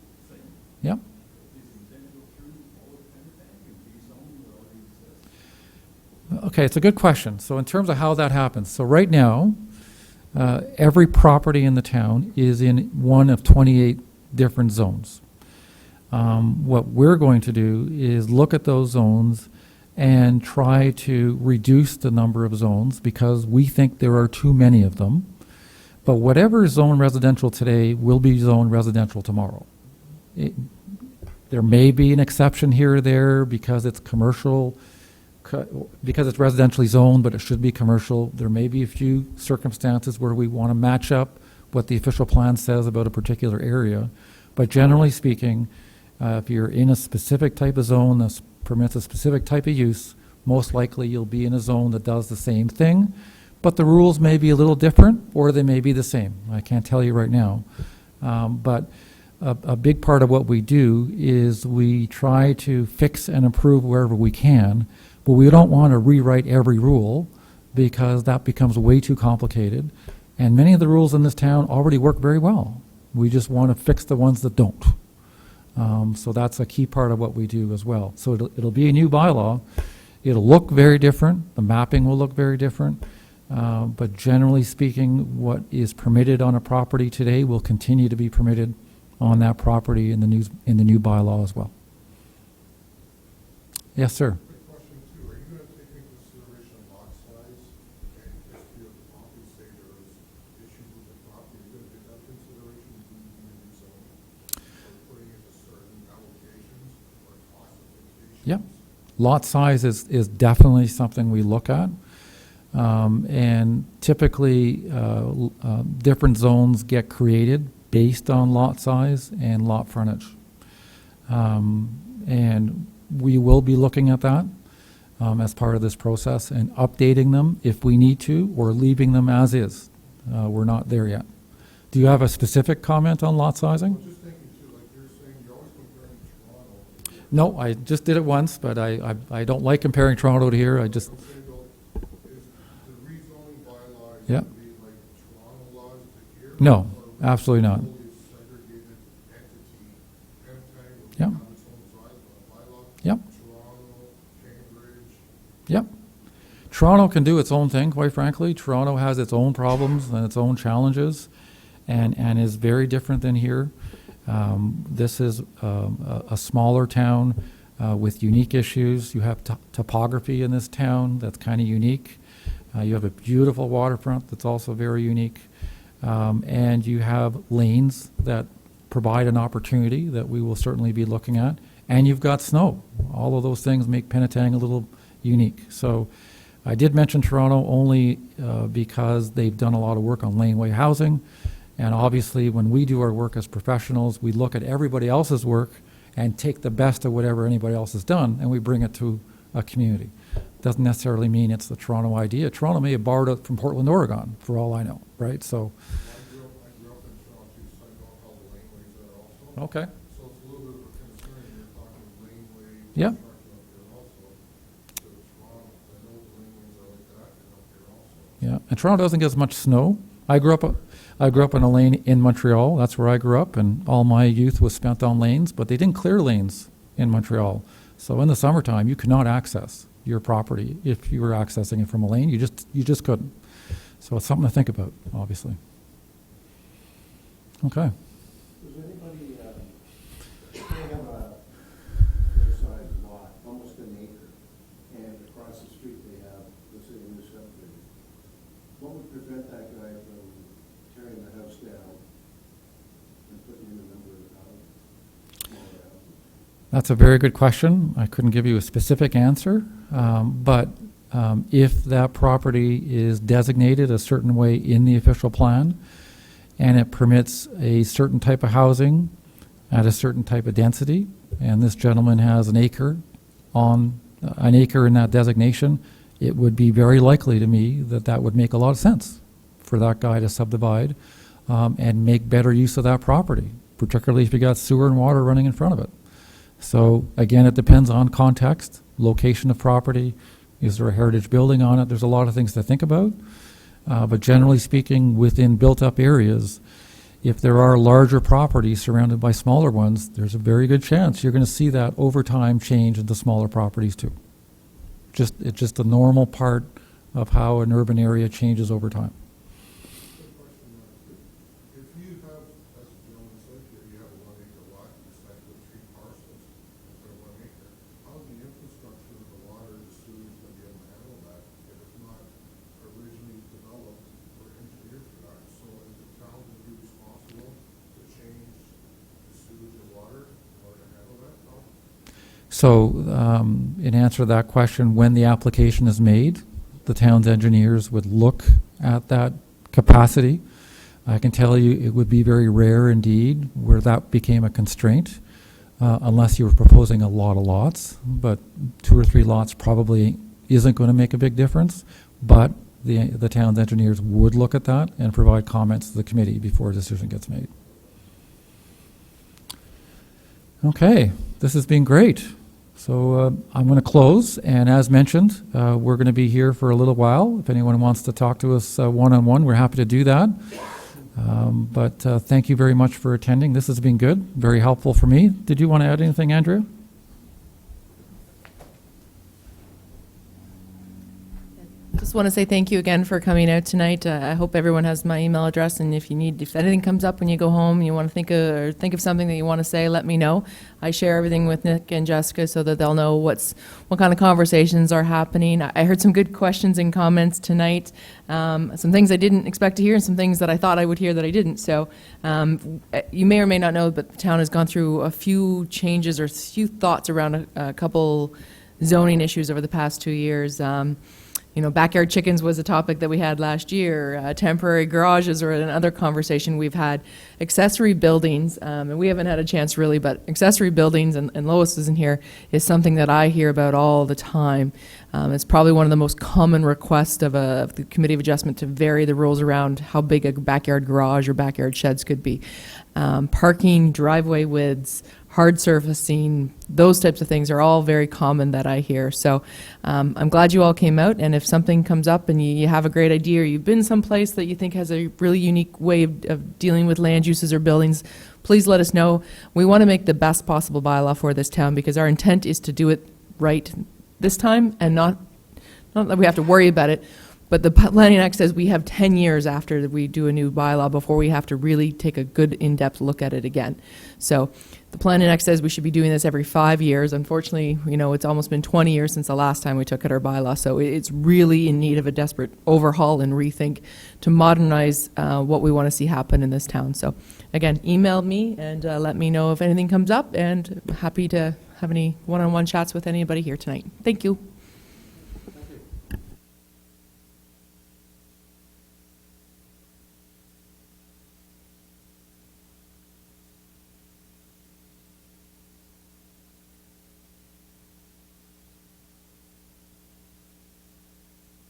Yep. Okay, it's a good question. So in terms of how that happens, so right now, every property in the town is in one of 28 different zones. What we're going to do is look at those zones and try to reduce the number of zones because we think there are too many of them. But whatever is zone residential today will be zone residential tomorrow. There may be an exception here or there because it's commercial, because it's residentially zoned, but it should be commercial. There may be a few circumstances where we want to match up what the official plan says about a particular area. But generally speaking, if you're in a specific type of zone that permits a specific type of use, most likely you'll be in a zone that does the same thing, but the rules may be a little different or they may be the same. I can't tell you right now. But a big part of what we do is we try to fix and improve wherever we can, but we don't want to rewrite every rule because that becomes way too complicated. And many of the rules in this town already work very well. We just want to fix the ones that don't. So that's a key part of what we do as well. So it'll be a new bylaw. It'll look very different. The mapping will look very different. But generally speaking, what is permitted on a property today will continue to be permitted on that property in the new bylaw as well. Yes, sir. Quick question too, are you going to take into consideration lot size and history of the property, say there is issues with the property, are you going to take that into consideration in the new zone? Or putting into certain allocations or classifications? Yep. Lot size is definitely something we look at. And typically, different zones get created based on lot size and lot frontage. And we will be looking at that as part of this process and updating them if we need to, or leaving them as is. We're not there yet. Do you have a specific comment on lot sizing? I was just thinking too, like you're saying, you're always comparing Toronto. No, I just did it once, but I don't like comparing Toronto to here. I just, I'm saying though, is the rezoning bylaw Yeah. going to be like Toronto laws to here? No, Or absolutely not. totally segregated entity, Penetanguishene will Yeah. have its own bylaw? Yep. Toronto, Cambridge, Yep. Toronto can do its own thing, quite frankly. Toronto has its own problems and its own challenges and is very different than here. This is a smaller town with unique issues. You have topography in this town that's kind of unique. You have a beautiful waterfront that's also very unique. And you have lanes that provide an opportunity that we will certainly be looking at. And you've got snow. All of those things make Penetang a little unique. So I did mention Toronto only because they've done a lot of work on laneway housing. And obviously, when we do our work as professionals, we look at everybody else's work and take the best of whatever anybody else has done, and we bring it to a community. Doesn't necessarily mean it's the Toronto idea. Toronto may have borrowed it from Portland, Oregon, for all I know, right? So, I Okay. So it's a little bit of a concern, you're talking laneway. Yeah. construction up there also. So it's wrong, I know the laneways are like that and up there also. Yeah, and Toronto doesn't get as much snow. I grew up in a lane in Montreal. That's where I grew up, and all my youth was spent on lanes, but they didn't clear lanes in Montreal. So in the summertime, you could not access your property if you were accessing it from a lane. You just couldn't. So it's something to think about, obviously. Okay. Does anybody, they have a fair-sized lot, almost an acre, and across the street they have, let's say, a new subdivision. What would prevent that guy from tearing the house down and putting in a number of houses, smaller houses? That's a very good question. I couldn't give you a specific answer, but if that property is designated a certain way in the official plan, and it permits a certain type of housing at a certain type of density, and this gentleman has an acre in that designation, it would be very likely to me that that would make a lot of sense for that guy to subdivide and make better use of that property, particularly if you got sewer and water running in front of it. So again, it depends on context, location of property, is there a heritage building on it? There's a lot of things to think about. But generally speaking, within built-up areas, if there are larger properties surrounded by smaller ones, there's a very good chance you're going to see that over time change into smaller properties too. It's just a normal part of how an urban area changes over time. Good question, if you have, as the gentleman said here, you have a 1 acre lot, you stack with 3 parcels, for 1 acre, how's the infrastructure of the water, the sewage, going to be able to handle that if it's not originally developed or engineered for that? So is the town going to be responsible to change the sewage and water in order to handle that? No? So in answer to that question, when the application is made, the town's engineers would look at that capacity. I can tell you it would be very rare indeed where that became a constraint, unless you were proposing a lot of lots, but 2 or 3 lots probably isn't going to make a big difference, but the town's engineers would look at that and provide comments to the committee before a decision gets made. Okay, this has been great. So I'm going to close, and as mentioned, we're going to be here for a little while. If anyone wants to talk to us one-on-one, we're happy to do that. But thank you very much for attending. This has been good, very helpful for me. Did you want to add anything, Andrea? Just want to say thank you again for coming out tonight. I hope everyone has my email address, and if anything comes up when you go home, you want to think of something that you want to say, let me know. I share everything with Nick and Jessica so that they'll know what kind of conversations are happening. I heard some good questions and comments tonight, some things I didn't expect to hear, and some things that I thought I would hear that I didn't. So you may or may not know, but the town has gone through a few changes or a few thoughts around a couple zoning issues over the past 2 years. Backyard chickens was a topic that we had last year. Temporary garages are another conversation we've had. Accessory buildings, and we haven't had a chance really, but accessory buildings, and Lois isn't here, is something that I hear about all the time. It's probably one of the most common requests of the Committee of Adjustment to vary the rules around how big a backyard garage or backyard sheds could be. Parking, driveway widths, hard surfacing, those types of things are all very common that I hear. So I'm glad you all came out, and if something comes up and you have a great idea or you've been someplace that you think has a really unique way of dealing with land uses or buildings, please let us know. We want to make the best possible bylaw for this town because our intent is to do it right this time and not that we have to worry about it. But the Planning Act says we have 10 years after we do a new bylaw before we have to really take a good in-depth look at it again. So the Planning Act says we should be doing this every 5 years. Unfortunately, it's almost been 20 years since the last time we took at our bylaw. So it's really in need of a desperate overhaul and rethink to modernize what we want to see happen in this town. So again, email me and let me know if anything comes up, and happy to have any one-on-one chats with anybody here tonight. Thank you.